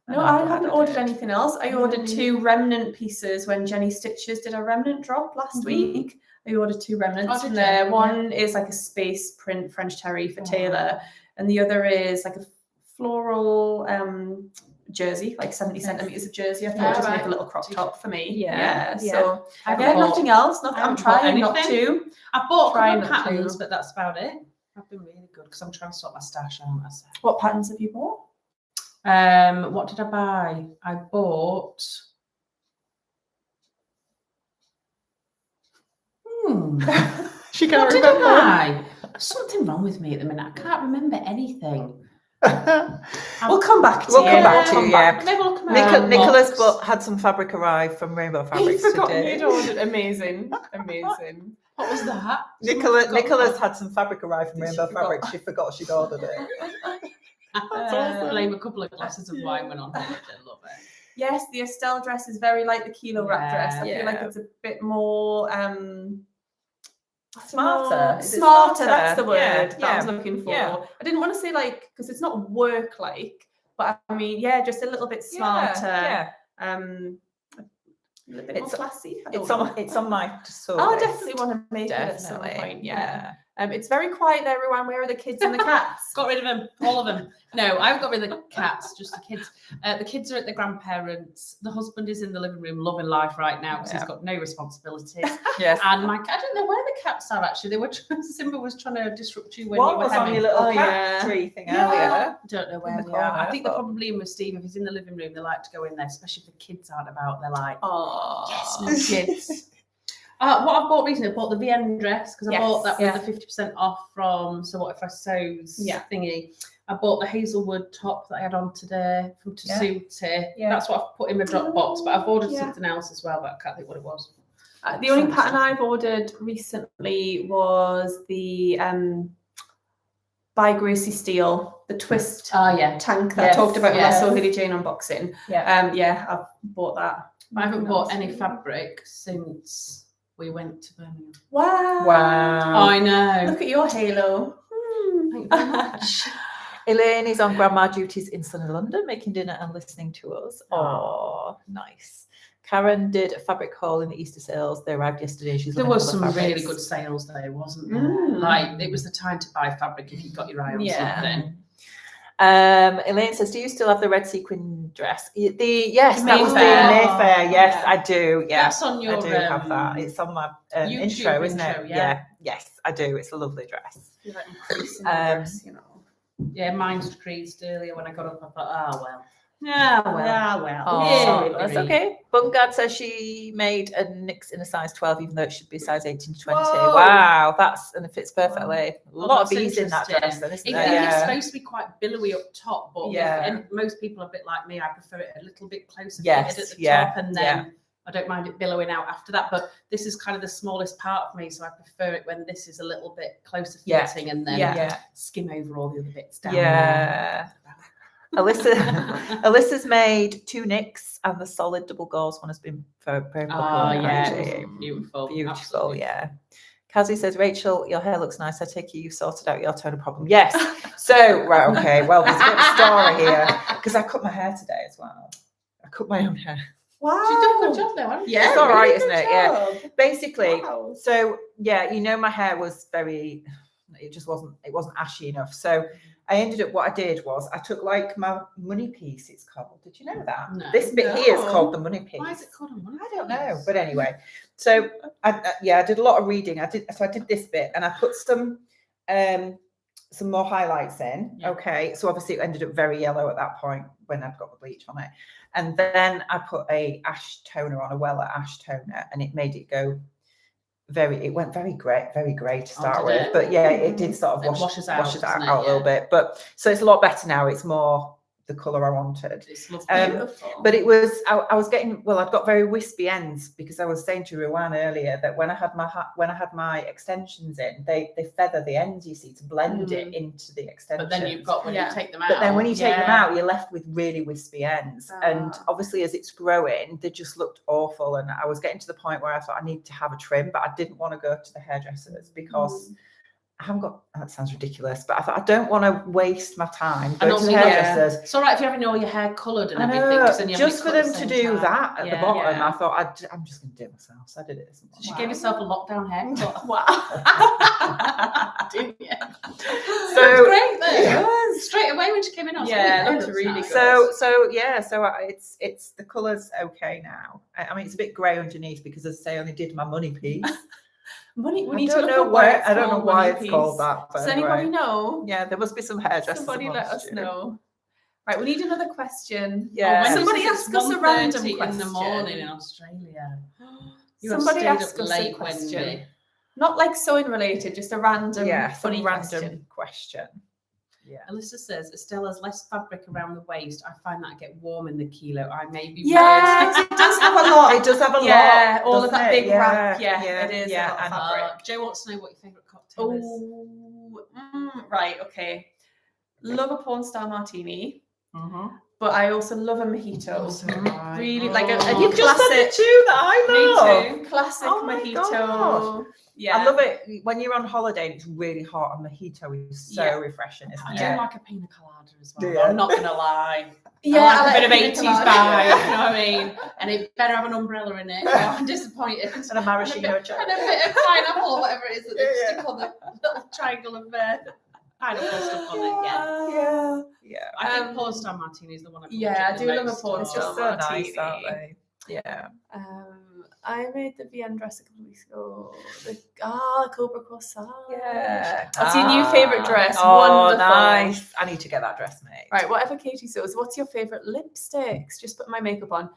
No, And I I'm glad haven't I ordered did. anything else. I ordered 2 remnant pieces when Jenny Stitches did a remnant drop last week. I ordered 2 remnants Oh, did from you? there. Yeah. One is like a space print French terry for Taylor, and the other is like a floral jersey, like 70 centimeters of jersey. I think I'll just make a little crop top for me. Yeah, So I've yeah, bought- nothing else. I I'm haven't bought trying not anything. to. I've bought a Try couple of not to. patterns, but that's about it. I've been really good because I'm trying to sort my stash out. What patterns have you bought? What did I buy? I bought. She What did I buy? Something wrong with me at the minute. I can't remember anything. We'll come back to We'll you. come back to you, yeah. Maybe we'll come back. Nicholas had some fabric arrive from Rainbow Fabrics today. ordered. Amazing. Amazing. What was that? Nicholas had some fabric arrive from Did she Rainbow forgot? Fabrics. She forgot she'd ordered it. Blame a couple of glasses of wine when on holiday. Love it. Yes, the Estelle dress is very like the kilo wrap dress. I Yeah. feel like it's a bit more Smarter. Is it Smarter, that's the word Yeah, that I was looking for. yeah. I didn't want to say like because it's not work like, but I mean, yeah, just a little bit smarter. Yeah. A little bit more It's- classy. It's on my to-do I'll list. definitely want to make it at some Definitely. point. Yeah. It's very quiet there, Ruan. Where are the kids and the cats? Got rid of them, all of them. No, I've got rid of the cats, just the kids. The kids are at the grandparents. The husband is in the living room loving life right now because he's got no responsibilities. Yes. And I don't know where the cats are actually. They were Simba was trying to disrupt you when One you were was on hemming. your little Oh, cat yeah. tree thing Yeah. earlier. Don't know where in the they are. I corner, think they're but- probably in with Steve. If he's in the living room, they like to go in there, especially if the kids aren't about. They're like, Oh, yes, my kids. What I bought recently, I bought the VN dress because I Yes, bought that yeah. with the 50% off from So What If I Sews thingy. I bought the Hazelwood top that I had on today from Tasuti. Yeah. That's what I've put in my drop box, but I've ordered Yeah. something else as well, but I can't think what it was. The only pattern I've ordered recently was the by Gracie Steele, the twist Oh, yeah. tank that I Yes, talked about yes. with my Hilly Jane unboxing. Yeah. I've bought that. I haven't bought any fabric since we went to Birmingham. Wow. I know. Look at your halo. Thank you very much. Elaine is on grandma duties in sunny London, making dinner and listening to us. Oh, nice. Karen did a fabric haul in the Easter sales. They arrived yesterday. She's There looking was at some all the really fabrics. good sales there, wasn't there? Mm. Like, it was the time to buy fabric if you've got your eye on something. Elaine says, do you still have the red sequin dress? Yes, that was the Mayfair. Mayfair. Yes, Yeah. I do. Yeah, That's on your I do have that. It's on my YouTube intro, isn't intro, it? yeah. Yes, I do. It's a lovely dress. You're like increasing Um, numbers, you know. Yeah, mine's creased earlier when I got up. I thought, oh, well. Yeah, well. Oh, Sorry, that's Louise. okay. Bungard says she made a Nix in a size 12, even though it should be size 18 to 20. Whoa. Wow, and it fits perfectly. A Well, lot of that's ease in that interesting. dress, then, isn't I there? think it's Yeah. supposed to be quite billowy up top, but and most people are a bit like me. I prefer it a little bit closer fitted at the top, and then I don't mind it billowing out after that. But this is kind of the smallest part of me, so I prefer it when this is a little bit closer fitting and then skim over all the other bits down. Yeah. Alyssa's made 2 nicks, and the solid double gauze one has been very popular. Beautiful. Beautiful, Absolutely. yeah. Kazi says, Rachel, your hair looks nice. I take it you've sorted out your toner problem. Yes. So, right, okay. Well, there's a bit of a story here because I cut my hair today as well. I cut my own hair. Wow. She's done a good job though, hasn't she? Yeah, It's all really right, good isn't it? job. Yeah. Basically, Wow. so yeah, my hair was it wasn't ashy enough. So I ended up, what I did was I took like my money piece, it's called. Did you know that? No. This bit here is called the money piece. Why is it called a money I don't know, piece? but anyway. So I did a lot of reading. I did this bit, and I put some more highlights in. Yeah. Okay, so obviously it ended up very yellow at that point when I'd got the bleach on it, and then I put a ash toner on, a Wella ash toner, and it made it go it went very grey to start with, but yeah, it did sort of washes out a little bit, but so it's a lot better now. It's more the colour I wanted. It's beautiful. But it was I was getting, I'd got very wispy ends because I was saying to Ruan earlier that when I had my extensions in, they feather the ends, you see, to blend it into the extensions. But then you've got when you take them out. But then when you take them out, you're left with really wispy ends. And obviously as it's growing, they just looked awful. And I was getting to the point where I thought I need to have a trim, but I didn't want to go to the hairdressers because I haven't got, that sounds ridiculous, but I thought I don't want to waste my time going to the hairdressers. It's all right if you're having all your hair coloured and everything. Then you just for them to do that at the bottom, yeah. I thought I'm just going to do it myself. So I did it. So she gave herself a lockdown haircut. Wow. Didn't you? So it was great then. Straight away when she came in, I was that's really good. So it's the colour's okay now. I mean, it's a bit grey underneath because, as I say, I only did my money piece. We I need don't to know look why. up I don't know why it's piece. called that. Does anybody know? Yeah, there must be some hairdressers. Somebody let us know. Right, we need another question. Yeah. Somebody ask us a random question. In the morning in Australia. Somebody ask us a question. Wendy. Not like sewing related, just a random funny question. Yeah. Alyssa says, Estelle has less fabric around the waist. I find that I get warm in the kilo. I may be yes, it does have a lot. It does have a lot. Yeah, all of that big wrap. Yeah, it is. Yeah, a lot of fabric. Joe wants to know what your favourite cocktail is. Right, okay. Love a porn star martini. But I also love a mojito. Really like a you've classic. Just said the two that I love. Me too. Classic mojito. God. Yeah, I love it when you're on holiday and it's really hot. A mojito is so refreshing, isn't it? I do like a pina colada as well. Yeah. I'm not gonna lie. Yeah, I like a bit of 80s colada. vibe. You know what I mean? And it better have an umbrella in it. I'm disappointed. And a maraschino cherry. And a bit of pineapple or whatever it is that they stick on the little triangle of pineapple stuff on it. Yeah. I think porn star martini is the one. I do love a porn star It's so martini. nice, aren't they? Yeah. I made the Vienna dress a couple of weeks ago. The Cobra Corsage. Yeah. That's your new favourite dress. Oh, wonderful. Nice. I need to get that dress made. Right, whatever Katie sews. What's your favourite lipsticks? Just put my makeup on.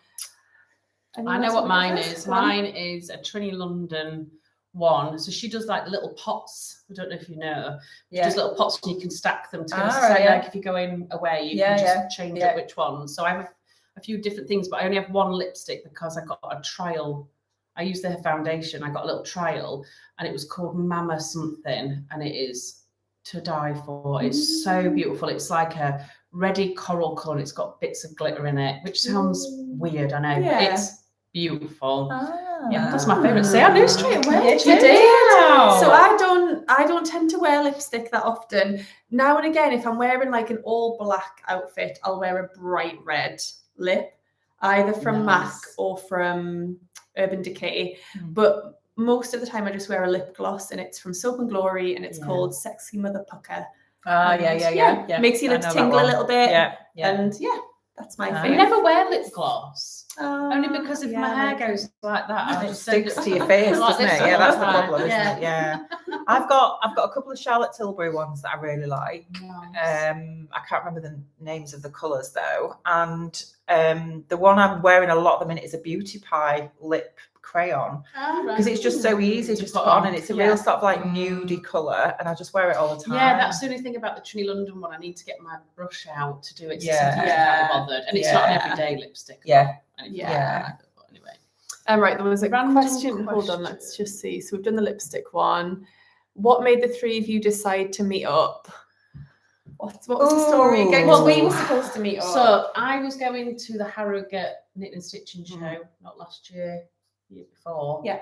I know what mine is. Mine is a Trini London one. So she does like little pots. I don't know if you know. She does little pots and you can stack them together. Like if you're going away, you can just change up which one. So I have a few different things, but I only have one lipstick because I got a trial. I used their foundation. I got a little trial and it was called Mama something and it is to die for. It's so beautiful. It's like a reddy coral colour and it's got bits of glitter in it, which sounds weird, I know. Yeah. It's beautiful. Yeah, that's my favourite. See, I knew straight away. You did. So I don't tend to wear lipstick that often. Now and again, if I'm wearing like an all black outfit, I'll wear a bright red lip, either from MAC or from Urban Decay. But most of the time I just wear a lip gloss and it's from Soap and Glory and it's called Sexy Mother Pucker. Yeah. Makes your lips tingle a little bit. Yeah. And that's my I favourite. never wear lip gloss. Only because if my hair goes like that, it sticks to your face, doesn't it? Yeah, that's the problem, isn't it? Yeah. I've got a couple of Charlotte Tilbury ones that I really like. Nice. I can't remember the names of the colours though. And the one I'm wearing a lot at the minute is a Beauty Pie lip crayon because it's just so easy to put on and it's a real sort of like nudie colour and I just wear it all the time. Yeah, that's the only thing about the Trini London one. I need to get my brush out to do it. So sometimes I can't be bothered. And it's not an everyday lipstick. Anyway. Right, there was a Random question. Hold on, let's just see. So we've done the lipstick one. What made the three of you decide to meet up? What was the story again? Ooh. Well, we were supposed to meet up. So I was going to the Harrogate Knit and Stitching show, not last year, year before. Yeah.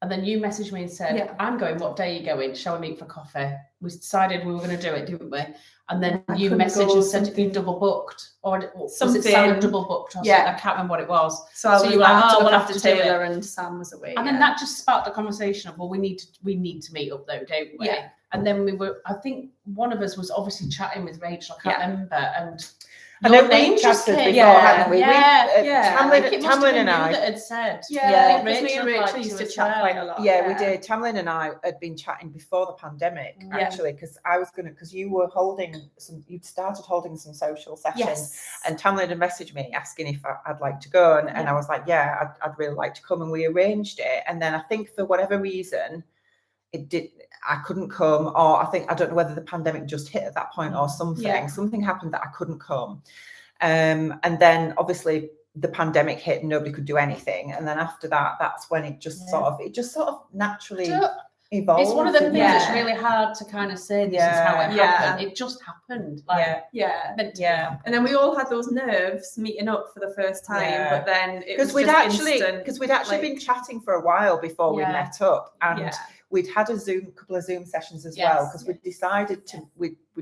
And then you messaged me and said, I'm going, what day are you going? Shall we meet for coffee? We decided we were going to do it, didn't we? And then you messaged and said you double booked, or was it Sam had double booked or something? I can't remember what it was. So I was you were like, oh, we'll have to Taylor and Sam was away. And then that just sparked the conversation of, well, we need to meet up though, don't we? Yeah. And then I think one of us was obviously chatting with Rachel, I can't remember, and I know we chatted before, hadn't we? Tamlyn and I that had said. Yeah, because me and Rachel used to chat quite a lot. Yeah, we did. Tamlyn and I had been chatting before the pandemic, actually, because you were you'd started holding some social sessions, and Tamlyn had messaged me asking if I'd like to go, and I was like, yeah, I'd really like to come, and we arranged it. And then I think for whatever reason, I couldn't come, or I don't know whether the pandemic just hit at that point or something. Something happened that I couldn't come. And then obviously the pandemic hit and nobody could do anything. And then after that, that's when it just sort of naturally evolved. It's one of them things that's really hard to kind of say this is how it happened. It just happened. And then we all had those nerves meeting up for the first time, but then it was we'd actually been chatting for a while before we met up, and we'd had a couple of Zoom sessions as well, because we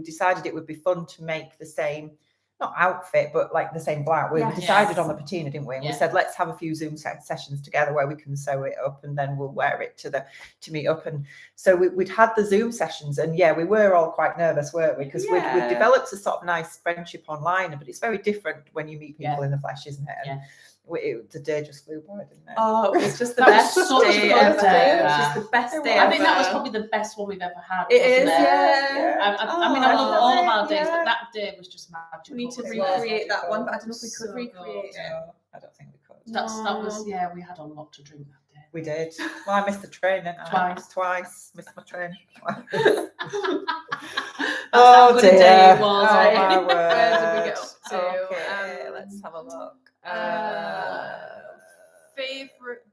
decided it would be fun to make the same, not outfit, but like the same blouse. We decided on the patina, didn't we? And we said, let's have a few Zoom sessions together where we can sew it up, and then we'll wear it to meet up. And so we'd had the Zoom sessions, and we were all quite nervous, weren't we? Because we'd developed a sort of nice friendship online, but it's very different when you meet people in the flesh, isn't it? And the day just flew by, didn't it? Oh, it was just the best day ever. It was just the best day ever. I think that was probably the best one we've ever had. It is, I mean, I love all of our days, but that day was just magical. We need to recreate that one, but I don't know if we could recreate it. I don't think we could. That was, we had a lot to drink that day. We did. Well, I missed the train, didn't I? Twice. Missed my train. Oh, dear. Day it was. Oh, my word. Where did we get up to? Okay, let's have a look. Favorite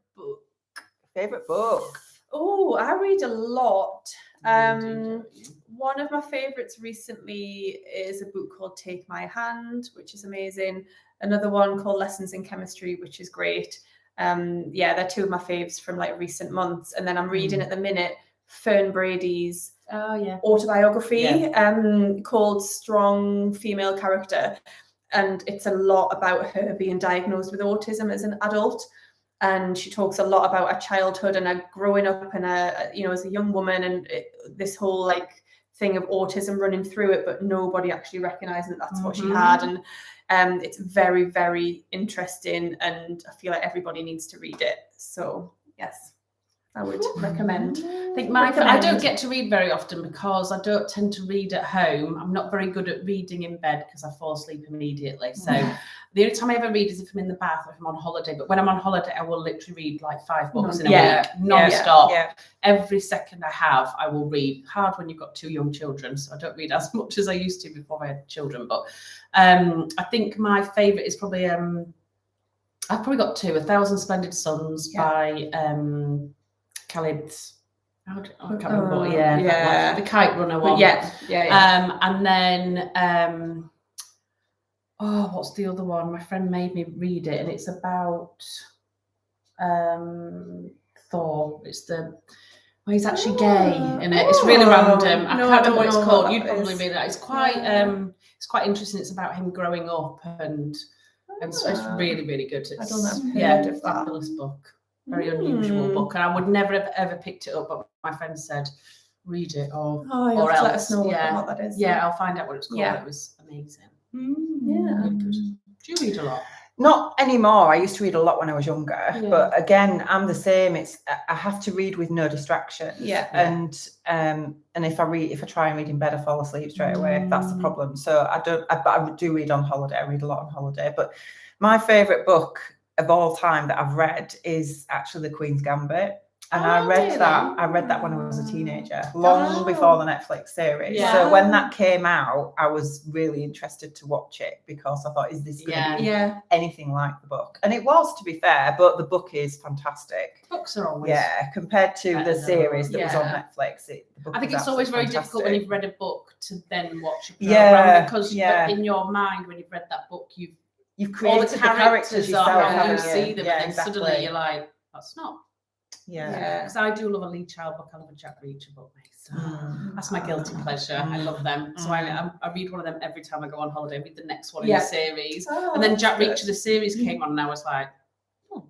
book. Oh, I read a lot. One of my favorites recently is a book called Take My Hand, which is amazing. Another one called Lessons in Chemistry, which is great. They're two of my faves from like recent months. And then I'm reading at the minute Fern Brady's autobiography called Strong Female Character. And it's a lot about her being diagnosed with autism as an adult. And she talks a lot about her childhood and her growing up and as a young woman, and this whole like thing of autism running through it, but nobody actually recognizing that that's what she had. And it's very, very interesting, and I feel like everybody needs to read it. So yes, I would recommend. I think I don't get to read very often because I don't tend to read at home. I'm not very good at reading in bed because I fall asleep immediately. So the only time I ever read is if I'm in the bath or if I'm on holiday. But when I'm on holiday, I will literally read like 5 books in a week, non-stop. Every second I have, I will read. Hard when you've got 2 young children, so I don't read as much as I used to before I had children. But I think my favourite is probably I've probably got 2. 1,000 Splendid Suns by Khalid. I can't remember what. The Kite Runner one. And then what's the other one? My friend made me read it, and it's about Thor. It's he's actually gay in it. It's really random. I can't remember what it's called. You'd probably read that. It's quite interesting. It's about him growing up, and it's really, really good. I don't know. Heard of that. Fabulous book. Very unusual book, and I would never have ever picked it up, but my friend said read it or else. Let us know what that is. I'll find out what it's called. It was amazing. Do you read a lot? Not anymore. I used to read a lot when I was younger, but again, I'm the same. I have to read with no distraction. And if I try and read in bed, I fall asleep straight away. That's the problem. So I do read on holiday. I read a lot on holiday. But my favorite book of all time that I've read is actually The Queen's Gambit. And I read that when I was a teenager, long before the Netflix series. Yeah. So when that came out, I was really interested to watch it because I thought, is this going to be anything like the book? And it was, to be fair, but the book is fantastic. Books are always compared to the series that was on Netflix. I think it's always very difficult when you've read a book to then watch a program because in your mind, when you've read that book, you've created all the characters yourself, how you see them, and then suddenly you're like, that's not. Because I do love a Lee Child book. I love a Jack Reacher book. So that's my guilty pleasure. I love them. So I read one of them every time I go on holiday. I read the next one in the series. And then Jack Reacher, the series came on, and I was like, oh,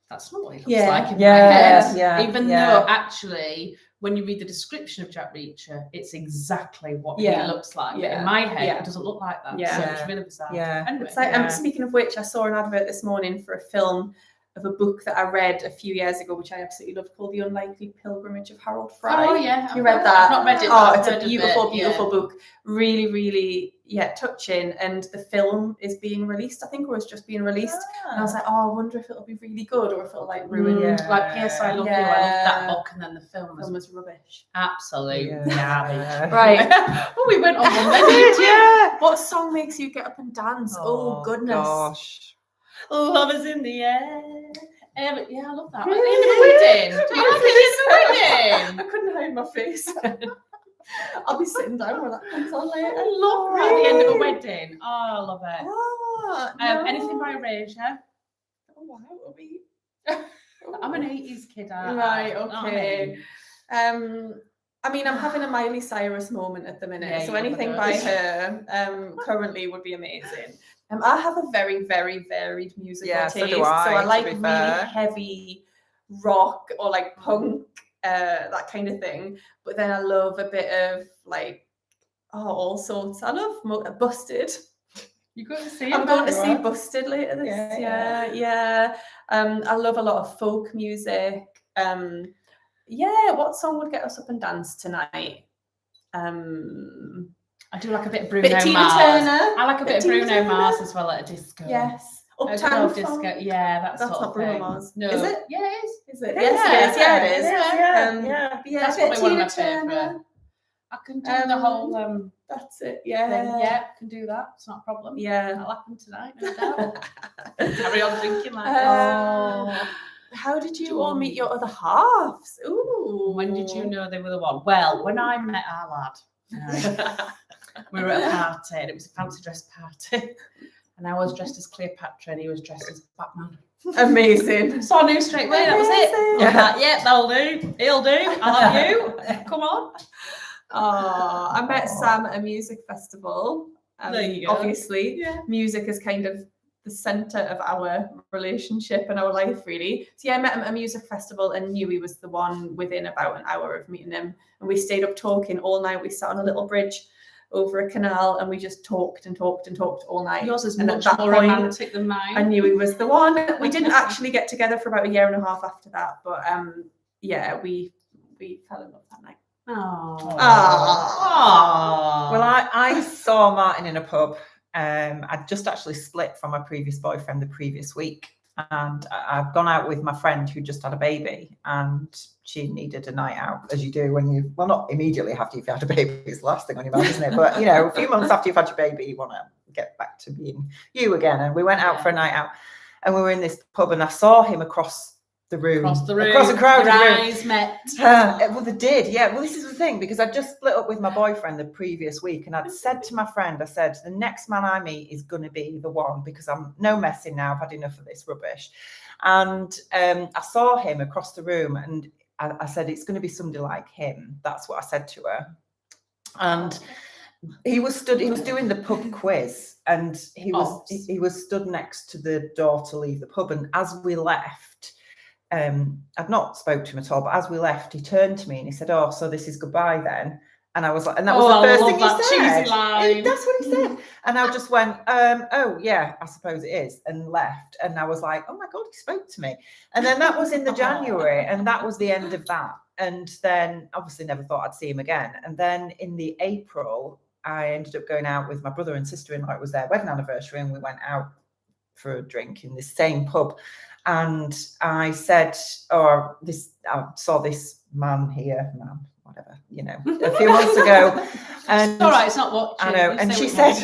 that's not what he looks like in my head. Even though actually, when you read the description of Jack Reacher, it's exactly what he looks like. But in my head, it doesn't look like that. So it's really bizarre. Anyway, it's like, speaking of which, I saw an advert this morning for a film of a book that I read a few years ago, which I absolutely loved, called The Unlikely Pilgrimage of Harold Fry. Oh yeah, you read that? I've not read it. Oh, it's a beautiful book. Really, really, touching. And the film is being released, I think, or it's just being released. And I was like, oh, I wonder if it'll be really good or if it'll like ruin. Like P.S. I Love You. I loved that book, and then the film was rubbish. Absolutely. Right. Oh, we went on one. What song makes you get up and dance? Oh goodness. Gosh. Love is in the air. I love that. At the end of a wedding. Do you like it in the wedding? I couldn't hide my face. I'll be sitting down when that comes on later. I love that at the end of a wedding. Oh, I love it. No. Anything by Erasure. Oh wow, are we? I'm an 80s kid. Right, okay. I mean, I'm having a Miley Cyrus moment at the minute, so anything by her currently would be amazing. I have a very, very varied musical taste. So I like really heavy rock or like punk, that kind of thing. But then I love a bit of like, all sorts. I love Busted. You're going to see I'm going to see Busted later this year. I love a lot of folk music. What song would get us up and dance tonight? I do like a bit of Bruno Mars. Turner. I like a bit of Bruno Mars as well at a disco. Yes. Uptown disco. Yeah, that's not Bruno Mars. No. Is it? Yeah, it is. Is it? Yes, it is. That's probably one of my favourite. I can do the whole that's it. thing. Yeah, I can do that. It's not a problem. Yeah. That'll happen tonight, no doubt. Carry on drinking like that. How did you all meet your other halves? Ooh. When did you know they were the one? Well, when I met our lad, we were at a party, and it was a fancy dress party. And I was dressed as Cleopatra, and he was dressed as Batman. Amazing. So I knew straight away that was it. Like, that'll do. He'll do. I'll have you. Come on. Oh, I met Sam at a music festival. There you go. Obviously, music is kind of the center of our relationship and our life, really. So I met him at a music festival and knew he was the one within about an hour of meeting him. And we stayed up talking all night. We sat on a little bridge over a canal and we just talked and talked and talked all night. Yours is and much more romantic than mine. I knew he was the one. We didn't actually get together for about a year and a half after that, but we fell in love that night. Oh. Well, I saw Martin in a pub. I'd just actually split from my previous boyfriend the previous week, and I've gone out with my friend who just had a baby, and she needed a night out, as you do when you, well, not immediately after you've had a baby, it's the last thing on your mind, isn't it? But, a few months after you've had your baby, you want to get back to being you again. And we went out for a night out, and we were in this pub, and I saw him across the room, across a crowded room. Eyes met. Well, they did, yeah. Well, this is the thing, because I just split up with my boyfriend the previous week, and I'd said to my friend, I said, the next man I meet is going to be the one, because I'm no messing now. I've had enough of this rubbish. And I saw him across the room, and I said, it's going to be somebody like him. That's what I said to her. And he was doing the pub quiz, and he was stood next to the door to leave the pub. And as we left, I'd not spoke to him at all, but as we left, he turned to me and he said, "Oh, so this is goodbye then?" And I was like, and that was the first thing he said. Cheesy line. That's what he said. And I just went, "Oh yeah, I suppose it is," and left. And I was like, "Oh my God, he spoke to me." And then that was in the January, and that was the end of that. And then obviously never thought I'd see him again. And then in the April, I ended up going out with my brother and sister-in-law. It was their wedding anniversary, and we went out for a drink in the same pub. And I said, I saw this man here, whatever, a few months ago. And It's all right, it's not watching. I know. And she said,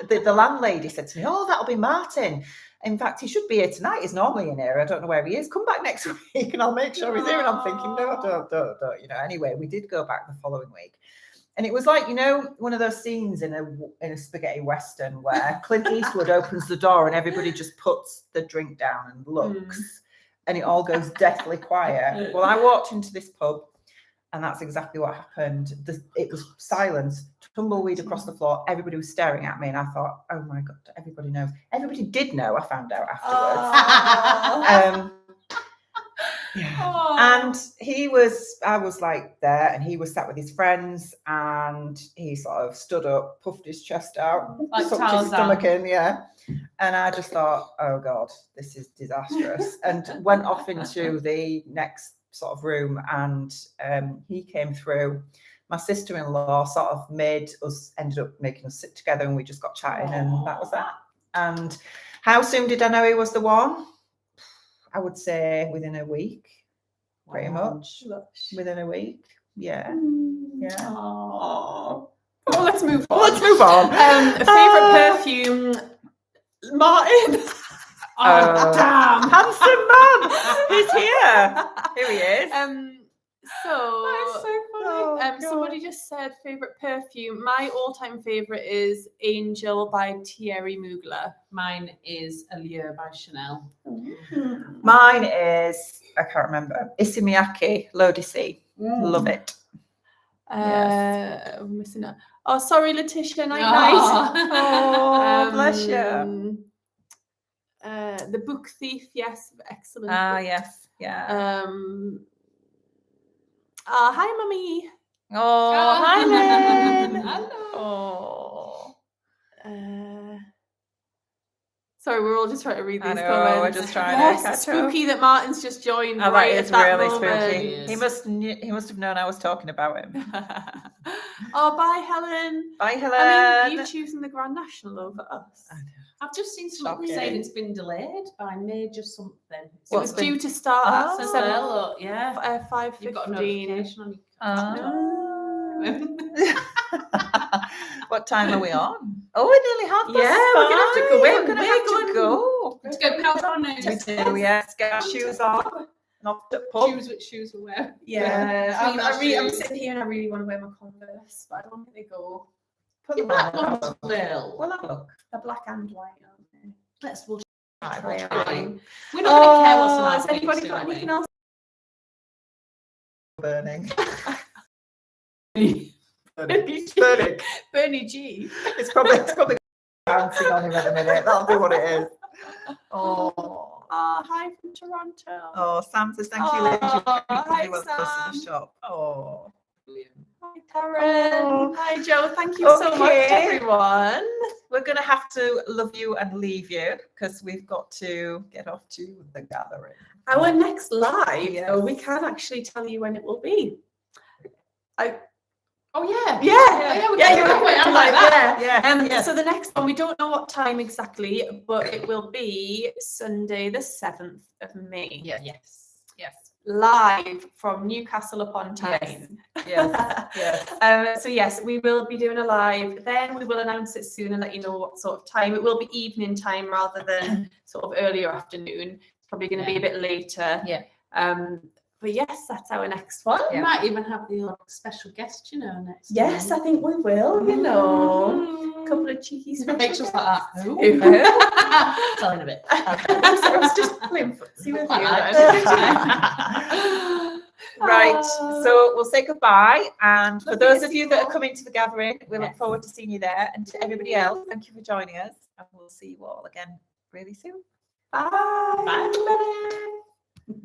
the landlady said to me, "Oh, that'll be Martin. In fact, he should be here tonight. He's normally in here. I don't know where he is. Come back next week and I'll make sure he's here." And I'm thinking, no, don't. Anyway, we did go back the following week. And it was like, one of those scenes in a spaghetti western where Clint Eastwood opens the door and everybody just puts the drink down and looks and it all goes deathly quiet. Well, I walked into this pub and that's exactly what happened. It was silence, tumbleweed across the floor. Everybody was staring at me and I thought, oh my God, everybody knows. Everybody did know, I found out afterwards. And I was like there and he was sat with his friends and he sort of stood up, puffed his chest out, like sucked his stomach in, and I just thought, oh God, this is disastrous, and went off into the next sort of room and he came through. My sister-in-law sort of ended up making us sit together and we just got chatting and that was that. And how soon did I know he was the one? I would say within a week, pretty much. Within a week, yeah. Oh, let's move on. Favorite perfume, Martin. Damn, handsome man. He's here. Here he is. That's so funny. Somebody God. just said favorite perfume. My all-time favorite is Angel by Thierry Mugler. Mine is Allure by Chanel. Mine is, I can't remember, Issey Miyake, L'Odyssey. Love it. We're missing out. Oh, sorry, Letitia. Night. Oh, bless you. The Book Thief, yes, excellent. Yes, yeah. Hi, Mummy. Oh, hi, Lynn. Hello. Oh. Sorry, we're all just trying to read these I know, comments. we're just trying yes, to catch spooky that Martin's just joined. Oh, right that at is that really moment. spooky. He must have known I was talking about him. Oh, bye, Helen. Bye, Helen. I mean, you choosing the Grand National over us. I know. I've just seen something saying it's been delayed by major something. It was due to start at So 7, well, yeah. 5:15. You've got a notification on your What time are we on? Oh, we're nearly half past Yeah, we're gonna have to go. We're gonna have to go. Let's go count our notices. We do, yes. Get our shoes on. Not the pub. Choose which shoes we wear. Yeah, Clean our I'm shoes. sitting here and I really want to wear my Converse, but I don't think they go. Put Your them black on. ones will. We'll have a look. They're black and white, aren't they? We'll Right, Try we'll it. try. We're not going to care what's on Has our anybody feet, got do we? anything else? Burning. Burning. Bernie G. It's probably bouncing on him in a minute. That'll be what it is. Oh. Hi from Toronto. Oh, Sam says thank you, Lynn. Hi, You were close to the Sam. shop. Oh. Hi, Karen. Oh. Hi, Joe. Thank you so much, Okay. everyone. We're going to have to love you and leave you because we've got to get off to the gathering. Our next live, Yes. though, we can actually tell you when it will be. Oh, yeah. Yeah, we can do it. I'm like that. Yeah. So the next one, we don't know what time exactly, but it will be Sunday, the 7th of May. Yes. Live from Newcastle upon Tyne. Yes. So yes, we will be doing a live. Then we will announce it soon and let you know what sort of time. It will be evening time rather than sort of earlier afternoon. It's probably going to be a bit later. Yeah. But yes, that's our next one. We might even have the special guest, next Yes, time. I think we will. A couple of cheeky special Makes us like that. guests. Ooh. Tell in a bit. I was just playing footsie with you. Right. So we'll say goodbye. And for Lovely those to of see you you that all. are coming to the gathering, we look Yes. forward to seeing you there. And to everybody else, thank you for joining us. And we'll see you all again really soon. Bye. Bye.